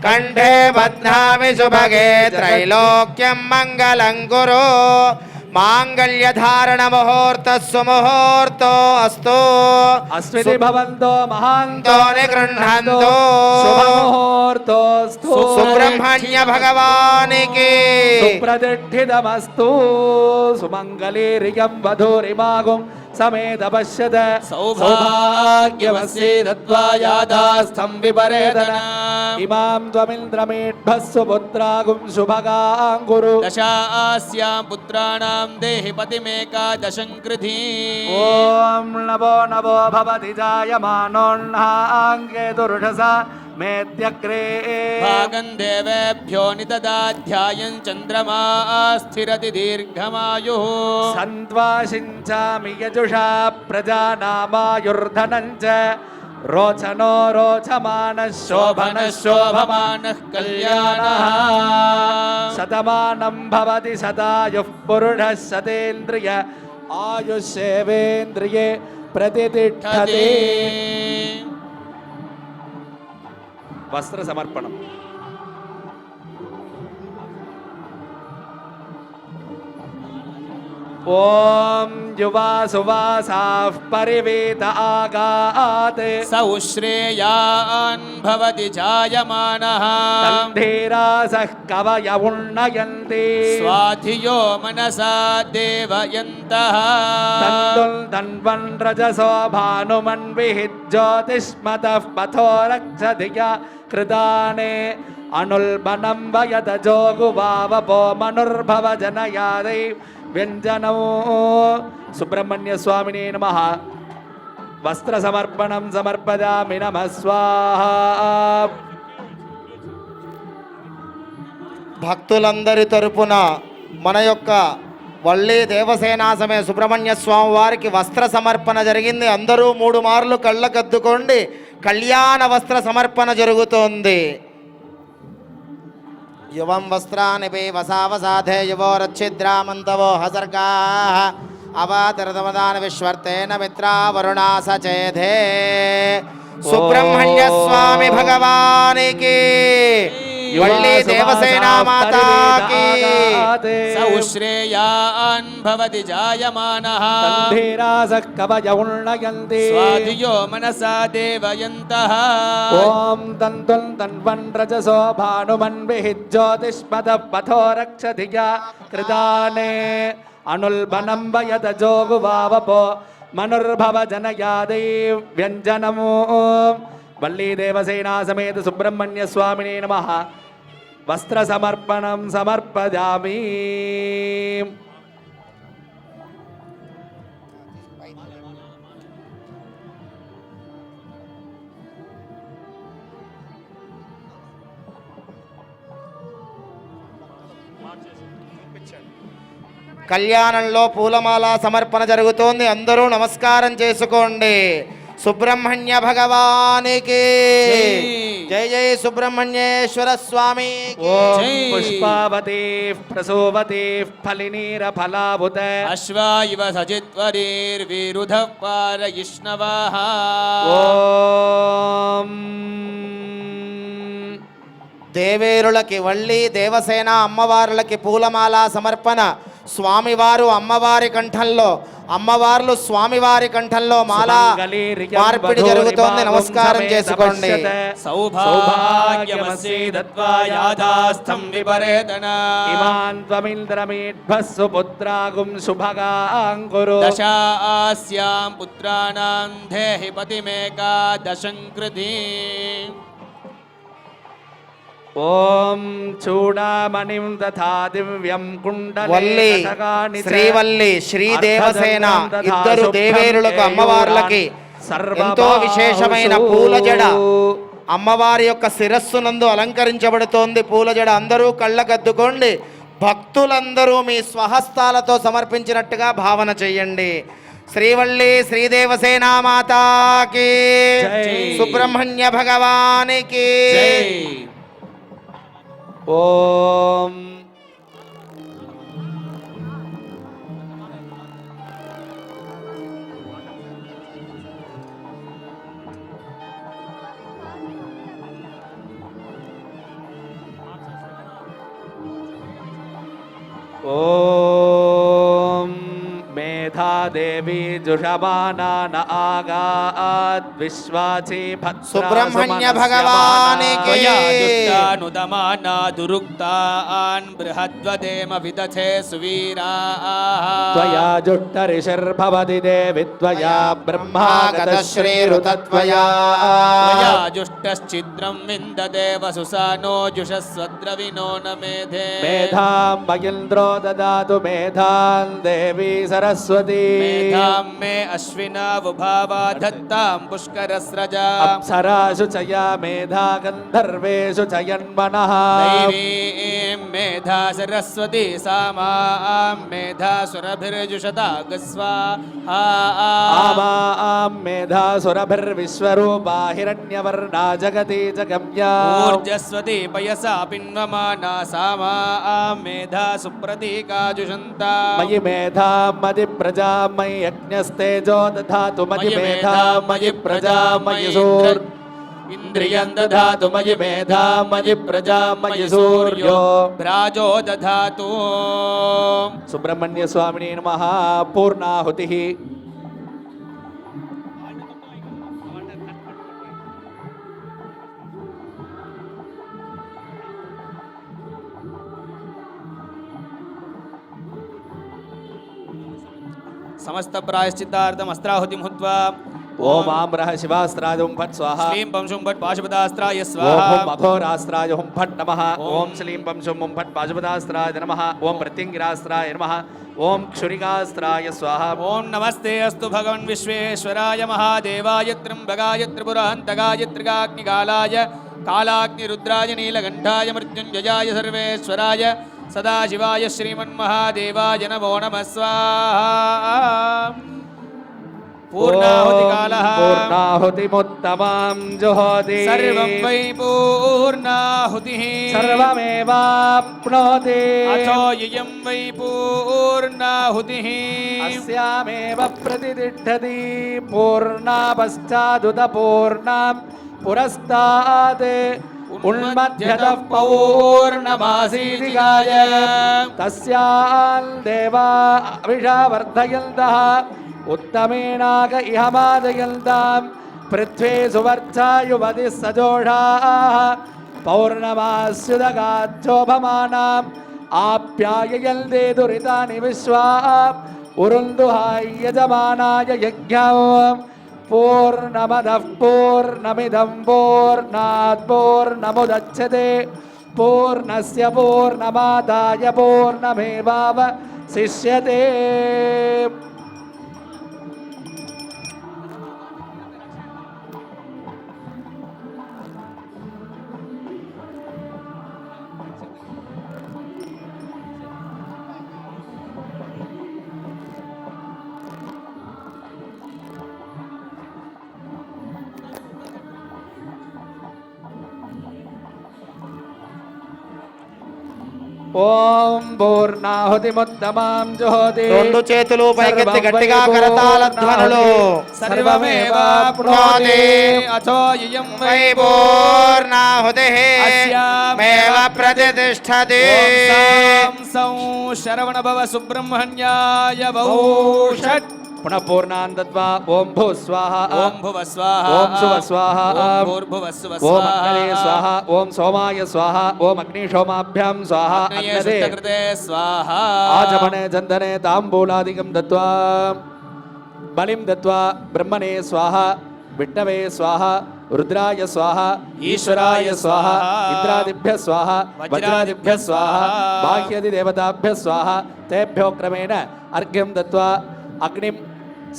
కంఠే బధ్నామి శుభగే త్రైలోక్యం మంగళం కురు. మాంగళ్య ధారణ ముహూర్త సుముహూర్తో అస్తు. అస్మితి భవంతో మహాంతో నిగృహంతు. శుభముహూర్తోస్తు. సుబ్రహ్మణ్య భగవానికి. సుప్రతిష్ఠితమస్తు. సుమంగళీరియం వధూరిమాగుం సమేత పశ్యత సౌభాగ్యవస్యే దత్వా యాదాస్థం విపరేదన. ఇమాం త్వమింద్రమేఢ్భస్సు పుత్రాగుం శుభగాంగురు. దశాస్యాం పుత్రాణాం దేహి పతిమేకాదశం కృధి. ఓం నవో నవో భవతి జాయమానోన్నాంగే దురుషస मेत्यग्रे भागं देवेभ्यो निददाध्यायं चन्द्रमा स्थिरति दीर्घमायुः सन्त्वासिञ्चामि यजुषा प्रजानामायुर्धनं च रोचनो रोचमानः शोभनः शोभमानः कल्याणः शतमानं भवति शतायुः पुरुषः शतेन्द्रिय आयुष्येवेन्द्रिये प्रतिष्ठते वस्त्र समर्पणम् ॐ युवा सुवासाः परिवेत आगात् स उश्रेयान् भवति जायमानः तन्धीरासः कवय उन्नयन्ति स्वाधियो मनसा देवयन्तः तन्दुल् तन्वन् रजसो भानुमन्विः ज्योतिष्मतः पथो रक्षधिया कृताने अनुल्बनं वयतजो गुवावपो मनुर्भव जनयादै व्यञ्जनौ सुब्रह्मण्य स्वामिने नमः वस्त्र समर्पणं समर्पयामि नमः स्वाहा భక్తులందరి తరపున మన యొక్క వల్లి దేవసేనా సమయ సుబ్రహ్మణ్య స్వామి వారికి వస్త్ర సమర్పణ జరిగింది. అందరూ 3 మార్లు కళ్ళకద్దుకోండి. కళ్యాణ వస్త్ర సమర్పణ జరుగుతోంది. యువం వస్త్రాని వసావసాధే యువోరచ్ఛిద్రామంతవో హసర్గా అవాతిరదమదాన విశ్వర్తేన మిత్రా వరుణా సచేధే సుబ్రహ్మణ్య స్వామి భగవానికి వల్లి దేవసేనా మాతాకి स उश्रेयान् भवति जायमानः तन्धीरासः कवय उन्नयन्ति स्वाधियो मनसा देवयन्तः ॐ तन्तुं तन्वन् रजसो भानुमन्विः ज्योतिष्मतः पथो रक्षधिया कृताने अनुल्बनं वयतजो गुवावपो मनुर्भव जनयादै व्यञ्जनमो वल्ली देवसेना समेत सुब्रह्मण्य स्वामिने नमः वस्त्र समर्पणं समर्पयामि కళ్యాణంలో పూలమాల సమర్పణ జరుగుతోంది. అందరూ నమస్కారం చేసుకోండి. సుబ్రహ్మణ్య భగవానికి జై జై సుబ్రహ్మణ్యేశ్వర స్వామి ఓం పుష్పావతి ప్రసోవతి ఫలినీర ఫలాభుత अश्वा इव सजित्वरीर्विरुधः पारयिष्णवाः ఓం దేవేరులకి వల్లి దేవసేన అమ్మవార్లకి పూలమాల సమర్పణ. స్వామివారు అమ్మవారి కంఠంలో, అమ్మవార్లు స్వామివారి కంఠంలో మాల మార్పిడి జరుగుతోంది. నమస్కారం చేసుకోండి. सौभाग्यमस्यै दत्त्वा यादास्थं विपरेतना ఇమాన్ త్వమింద్రమీఢ్భः సుపుత్రాగుం శుభగాంకురు दशा आस्यां पुत्राणां देहि पतिमेकादशं कृति ఓం చూడామణిం తథా దివ్యం వల్లి కుండలే శ్రీవల్లి శ్రీ దేవసేన ఇద్దరు దేవేరులకు అమ్మవార్లకి ఎంతో విశేషమైన పూల జడ అమ్మవారి యొక్క శిరస్సునందు అలంకరించబడుతోంది. పూల జడ అందరూ కళ్ళకద్దుకోండి. భక్తులందరూ మీ స్వహస్తాలతో సమర్పించినట్టుగా భావన చెయ్యండి. శ్రీవల్లి శ్రీదేవసేనా మాతాకి సుబ్రహ్మణ్య భగవానికి ఓం ఓం మేధాదేవి జుషమానాన ఆగాద్ విశ్వాచి సుబ్రహ్మణ్య భగవానికి त्वया दुष्टा तानुदमाना दुरुक्तान् बृहद्वदेम विदथे सुवीराः त्वया जुष्टऋषिर्भवति देवि त्वया ब्रह्मागतश्रीरुतत्वया त्वया जुष्टश्चिद्रं विन्दते वसुसानो जुषस्वद्रविनो न मेधे मेधां मयिन्द्रो ददातु मेधां देवी सरस्वती मेधां मे अश्विना वुभावा धत्तां पुष्करस्रजा अप्सरासु च या मेधा गन्धर्वेषु च यन्मनः दैवीं मेधा सरस्वती सा मां मेधा सुरभिर्जुषता गस्वाहा आमां मेधासुरभिर्विश्वरूपा हिरण्यवर्णा जगति च गम्या ऊर्जस्वती पयसा पिन्वमाना सा मां मेधा सुप्रतीका जुषन्ता मयि मेधां मयि प्रजा मयि यज्ञस्तेजो दधातु मयि मेधां मयि प्रजा मयि सूर्य इन्द्रियं दधातु मयि मेधां मयि प्रजा मयि सूर्यो भ्राजो दधातु सुब्रह्मण्य स्वामिने नमः पूर्णाहुतिः समस्त प्रायश्चित्तार्थम अस्त्राहुतिं हुत्वा ओम आम्रः शिवास्त्राय हुं फट् स्वाहा श्लीं पंशुं फट् पाशुपतास्त्राय ओम स्वाहा हुं अघोरास्त्राय हुं फट् नमः ओम श्लीं पंशुं हुं फट् पाशुपतास्त्राय नमः ओम प्रत्यङ्गिरास्त्राय नमः ओम क्षुरिकास्त्राय स्वाहा ओम नमस्ते अस्तु भगवन् विश्वेश्वराय महादेवाय त्र्यम्बकाय त्रिपुरान्तकाय त्रिकाग्निकालाय कालाग्निरुद्राय नीलकण्ठाय मृत्युञ्जयाय सर्वेश्वराय सदाशिवाय श्रीमन्महादेवाय नमो नमः स्वाहा पूर्णाहुतिकालः पूर्णाहुतिमुत्तमां जुहोति सर्वं वै पूर्णाहुतिः सर्वमेवाप्नोति अथो इयं वै पूर्णाहुतिः अस्यामेव प्रतितिष्ठति पूर्णा पश्चादुत पूर्णां पुरस्तात् उन्मध्यतः पौर्णमासीदिकाय तस्यां देवा अविषा वर्धयन्तः उत्तमेनाग इह मादयन्तां पृथ्वी सुवर्चा युवतिः सजोषाः पौर्णमास्युदगाच्छोभमानाम् आप्याययन्ते दुरितानि विश्वा उरुन्दुहाय यजमानाय यज्ञम् पूर्णमदः पूर्णमिदं पूर्णात् पूर्णमुदच्छते पूर्णस्य पूर्णमादाय पूर्णमेवावशिष्यते ఓం పూర్ణాహుతిముత్తమాం జుహోతి రెండు చేతులు పైకెత్తి గట్టిగా కరతాళ ధ్వనులు सर्वमेवाप्नोति अथो इयं वै वै पूर्णाहुतिः मेव प्रतिष्ठति ॐ सं शरवणभव सुब्रह्मण्याय बहुषट् पुनः पूर्णान् दत्वा ओम भू स्वाहा ओम भुव स्वाहा ओम शुभ स्वाहा ओम भूर्भुवः स्वः ओम अग्नये स्वाहा ओम सोमाय स्वाहा ओम अग्निशोमाभ्यां स्वाहा अग्नये अग्नदे शुद्धकृते स्वाहा आचमने चन्दने ताम्बूलादिकं दत्वा बलिं दत्वा ब्रह्मणे स्वाहा विष्णवे स्वाहा रुद्राय स्वाहा ईश्वराय स्वाहा इंद्रादिभ्यः स्वाहा वज्रादिभ्यः स्वाहा बाह्यादिदेवताभ्यः स्वाहा तेभ्यो क्रमेण अर्घ्यं दत्वा अग्निं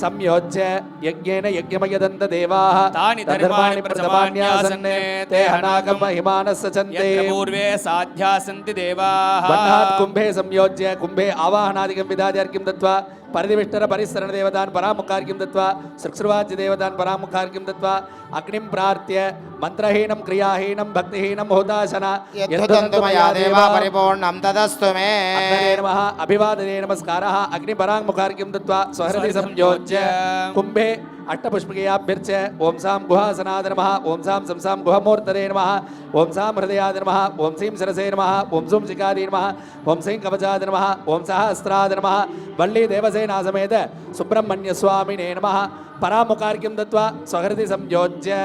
संयोज्य यज्ञेन यज्ञमयदन्तदेवाः तानि धर्माणि प्रथमान्यासन्ने ते हनाकं महिमानः सचन्ते यत्र पूर्वे साध्या सन्ति देवाः बन्धात् कुम्भे संयोज्य कुम्भे आवाहनादिकं विधाय अर्घ्यं दत्वा परिदिविष्टर परिसरण देवतान् परामुखार्घ्यं दत्वा सृक्सृवाच्य देवतान् परामुखार्घ्यं दत्वा अग्निं प्रार्थ्य मंत्रहीनं क्रियाहीनं भक्तिहीनं होताशना यद्धुतन्तु मया देवा परिपूर्णं तदस्तु मे अग्नये नमः अभिवादने नमस्कारः अग्निपरामुखार्घ्यं दत्वा स्वहृदि संयोज्य कुम्भे अष्टपुष्पिकयाभ्यर्च्य ओं सां गुहासनाद नमः ओं सां संसां गुहमूर्तये नमः ओं सां हृदयाद नमः ओं सीं शिरसे नमः ओं सूं शिखादि नमः ओं सीं कवचाद नमः ओं सहस्राद नमः वल्ली देवसेना समेत सुब्रह्मण्य स्वामिने नमः परामुखार्घ्यं दत्वा स्वहृदि संयोज्य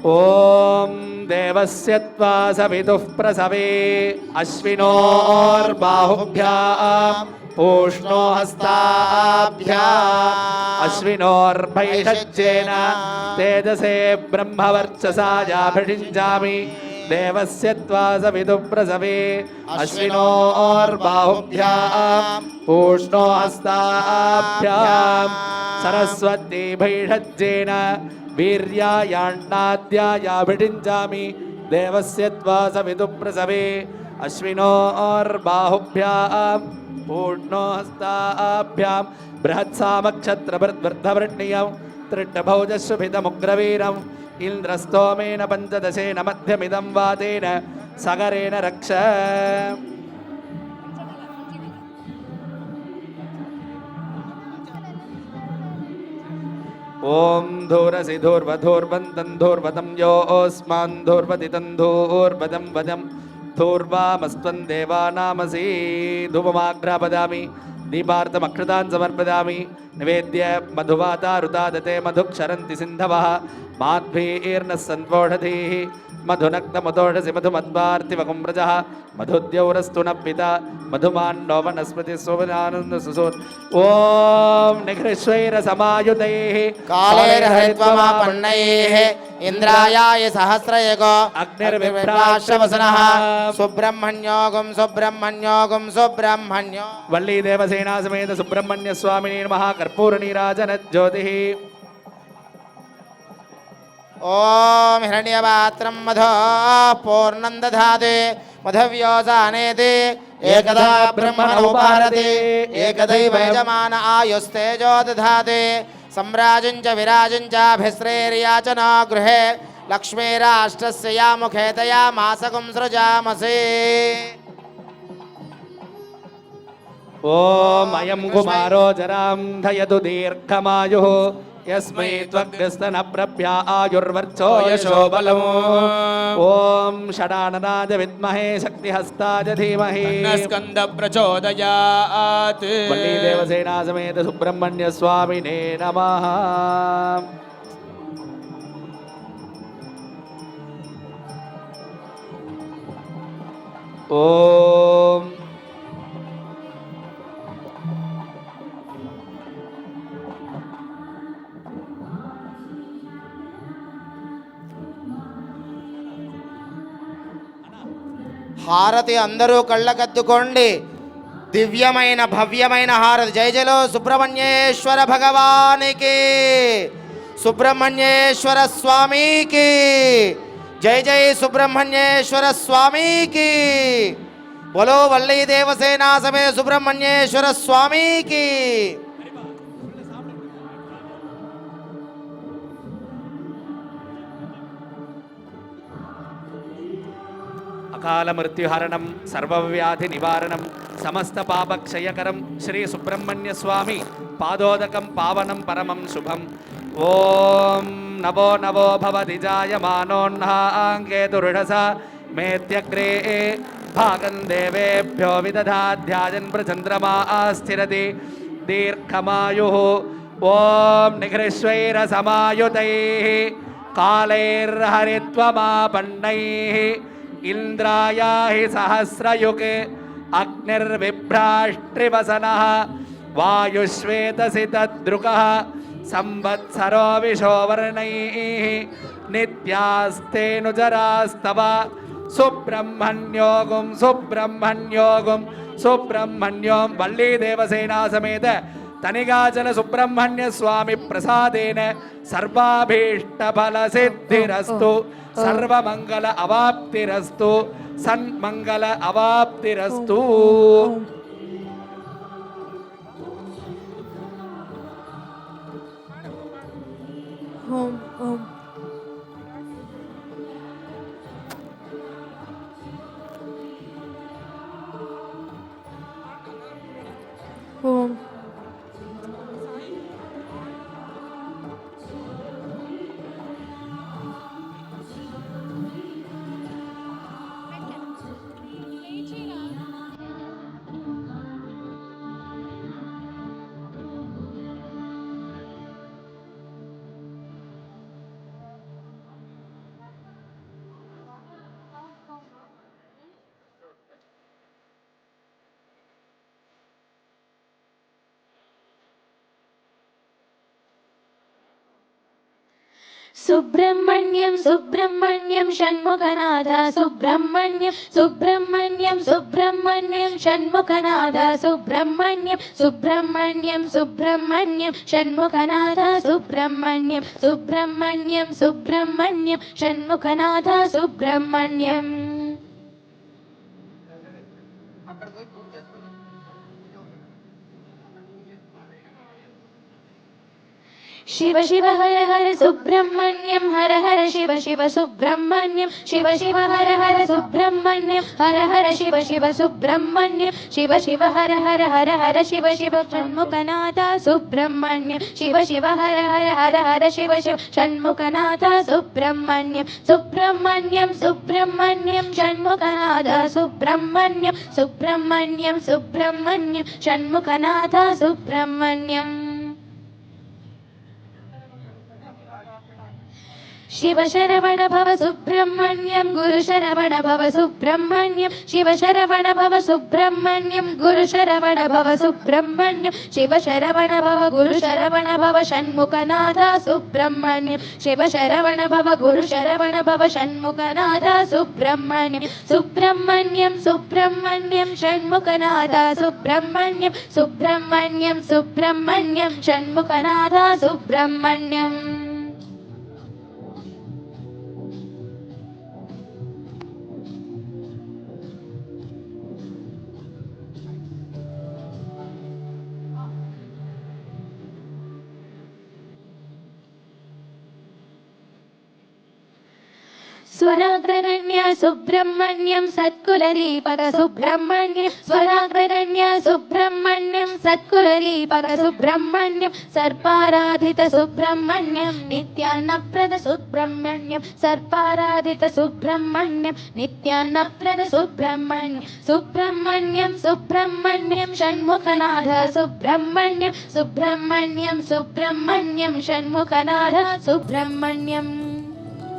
ఓం దేవస్య త్వా సవితుః ప్రసవే అశ్వినోర్బాహుభ్యాం పూష్ణో హస్తాభ్యాం అశ్వినోర్భైషజ్యేన తేజసే బ్రహ్మవర్చసా యాభిషించామి దేవస్య త్వా సవితుః ప్రసవే అశ్వినోర్బాహుభ్యాం పూష్ణో హస్తాభ్యాం సరస్వతీ భైషజ్యేన వీర్యాయాణ్ణాద్యాయాభిషించామి దేవస్య త్వా సవితుః ప్రసవే అశ్వినోర్బాహుభ్యాం పూర్ణో హస్తాభ్యాం బృహత్సామక్షత్రవృద్ధవృణ్ణీయం త్రిట్టభౌజశుభితముగ్రవీరం ఇంద్రస్తోమేన పంచదశేన మధ్యమిదం వాతేన సగరేణ రక్ష. ఓం ధూరసి ధూర్వధూర్వంతం ధూర్వతం యోస్మాన్ ధూర్వతి తంధూర్వదం వదం ధూర్వామస్త్వం దేవానామసి. ధూపమాగ్రాపదామి దీపార్థమక్షతాన్ సమర్పదామి నివేద్య మధువాతారుతాదతే మధుక్షరంతి సింధవః మాధ్వీర్నః సంతోషధీః మధునక్తమతోషసి మధుమద్వార్తివకుమ్రజः మధుద్యౌరస్తు న పిత మధుమాన్నో వనస్పతి శోభనానంద సుసూర్. ఓం నిఘ్రశ్వైర సమాయుతైః కాళైర్హరిత్వమాపన్నైః ఇంద్రాయాయ సహస్రయగో అగ్నిర్విభ్రాశ్రవసనః సుబ్రహ్మణ్యోగం సుబ్రహ్మణ్యోగం సుబ్రహ్మణ్యో. వల్లీ దేవసేనా సమేత సుబ్రహ్మణ్య స్వామిని నమః. కర్పూర నీరాజన జ్యోతిః. ఓం హిరణ్యపాత్రం మధో పూర్ణం దధాతి మధవ్యోజానేతి ఏకదా బ్రహ్మణోపహరతి ఏకదైవ యజమాన ఆయుస్తేజో దధాతి సమ్రాజం చ విరాజం చాభిశ్రేర్యాచనో గృహే లక్ష్మీరాష్ట్రస్య యా ముఖే తయా మాసకం సృజామసి. ఓం అయం కుమారో జరాం ధయతు దీర్ఘమాయుః యస్మై త్వగ్రస్తన ప్రప్యా ఆయుర్వర్చో యశో బలం. ఓం షడాననాద విద్మహే శక్తిహస్తాయ ధీమహి. స్కంద ప్రచోదయాత్. వల్లీ దేవసేనా సమేత సుబ్రహ్మణ్య స్వామినే నమః. ఓం హారతి అందరూ కళ్ళకద్దుకోండి. దివ్యమైన భవ్యమైన హారతి. జయ జయలో సుబ్రహ్మణ్యేశ్వర భగవానికి, సుబ్రహ్మణ్యేశ్వర స్వామికి జై జై సుబ్రహ్మణ్యేశ్వర స్వామికి. బోలో వల్లీ దేవసేనా సమేత సుబ్రహ్మణ్యేశ్వర స్వామికి. అకాల మృత్యుహరణం సర్వవ్యాధి నివారణం సమస్త పాపక్షయకరం శ్రీ సుబ్రహ్మణ్య స్వామి పాదోదకం పావనం పరమం శుభం. ఓం నవో నవో భవతి జాయమానోన్హాంగే దుర్ఢస మేత్యగ్రే భాగం దేవేభ్యో విదధాధ్యాయన్ ప్రచంద్రమా స్థిరతి దీర్ఘమాయుః. ఓం నిఘ్రశ్వైర సమాయుతైః కాళైర్హరిత్వమాపన్నైః ఇంద్రాయాహి సహస్రయుగే అగ్నిర్విభ్రాష్ట్రివసనః వాయుశ్వేతసి తద్రుకః సంవత్సరో విశోవర్ణైః నిత్యాస్తేనుజరాస్తవ. సుబ్రహ్మణ్యోగం సుబ్రహ్మణ్యోగం సుబ్రహ్మణ్యోం. వల్లీ దేవసేనా సమేత తనిగాచల సుబ్రహ్మణ్య స్వామి ప్రసాదేన సర్వాభీష్టఫల సిద్ధిరస్తు సర్వమంగళ అవాప్తిరస్తు సన్మంగళ అవాప్తిరస్తు. ఓం ఓం ఓం सुब्रह्मण्यं सुब्रह्मण्यं षण्मुखनाथ सुब्रह्मण्यं सुब्रह्मण्यं सुब्रह्मण्यं षण्मुखनाथ सुब्रह्मण्यं सुब्रह्मण्यं सुब्रह्मण्यं षण्मुखनाथ सुब्रह्मण्यं सुब्रह्मण्यं सुब्रह्मण्यं षण्मुखनाथ सुब्रह्मण्यम् शिव शिव हर हर सुब्रह्मण्यं हर हर शिव शिव सुब्रह्मण्यं शिव शिव हर हर सुब्रह्मण्यं हर हर शिव शिव सुब्रह्मण्यं शिव शिव हर हर हर हर शिव शिव षण्मुखनाथ सुब्रह्मण्यं शिव शिव हर हर हर हर शिव शिव षण्मुखनाथ सुब्रह्मण्यं सुब्रह्मण्यं सुब्रह्मण्यं षण्मुखनाथ सुब्रह्मण्यं सुब्रह्मण्यं सुब्रह्मण्यं षण्मुखनाथ सुब्रह्मण्यम् शिव शरवण भव सुब्रह्मण्यं गुरु शरवण भव सुब्रह्मण्यं शिव शरवण भव सुब्रह्मण्यं गुरु शरवण भव सुब्रह्मण्यं शिव शरवण भव गुरु शरवण भव षण्मुखनाथ सुब्रह्मण्यं शिव शरवण भव गुरु शरवण भव षण्मुखनाथ सुब्रह्मण्यं सुब्रह्मण्यं सुब्रह्मण्यं षण्मुखनाथ सुब्रह्मण्यं सुब्रह्मण्यं सुब्रह्मण्यं षण्मुखनाथ सुब्रह्मण्यम् स्वराग्रगण्य सुब्रह्मण्यं सत्कुलदीपक सुब्रह्मण्यं स्वराग्रगण्य सुब्रह्मण्यं सत्कुलदीपक सुब्रह्मण्यं सर्पाराधित सुब्रह्मण्यं नित्यान्नप्रद सुब्रह्मण्यं सर्पाराधित सुब्रह्मण्यं नित्यान्नप्रद सुब्रह्मण्यं सुब्रह्मण्यं सुब्रह्मण्यं षण्मुखनाथ सुब्रह्मण्यं सुब्रह्मण्यं सुब्रह्मण्यं षण्मुखनाथ सुब्रह्मण्यम्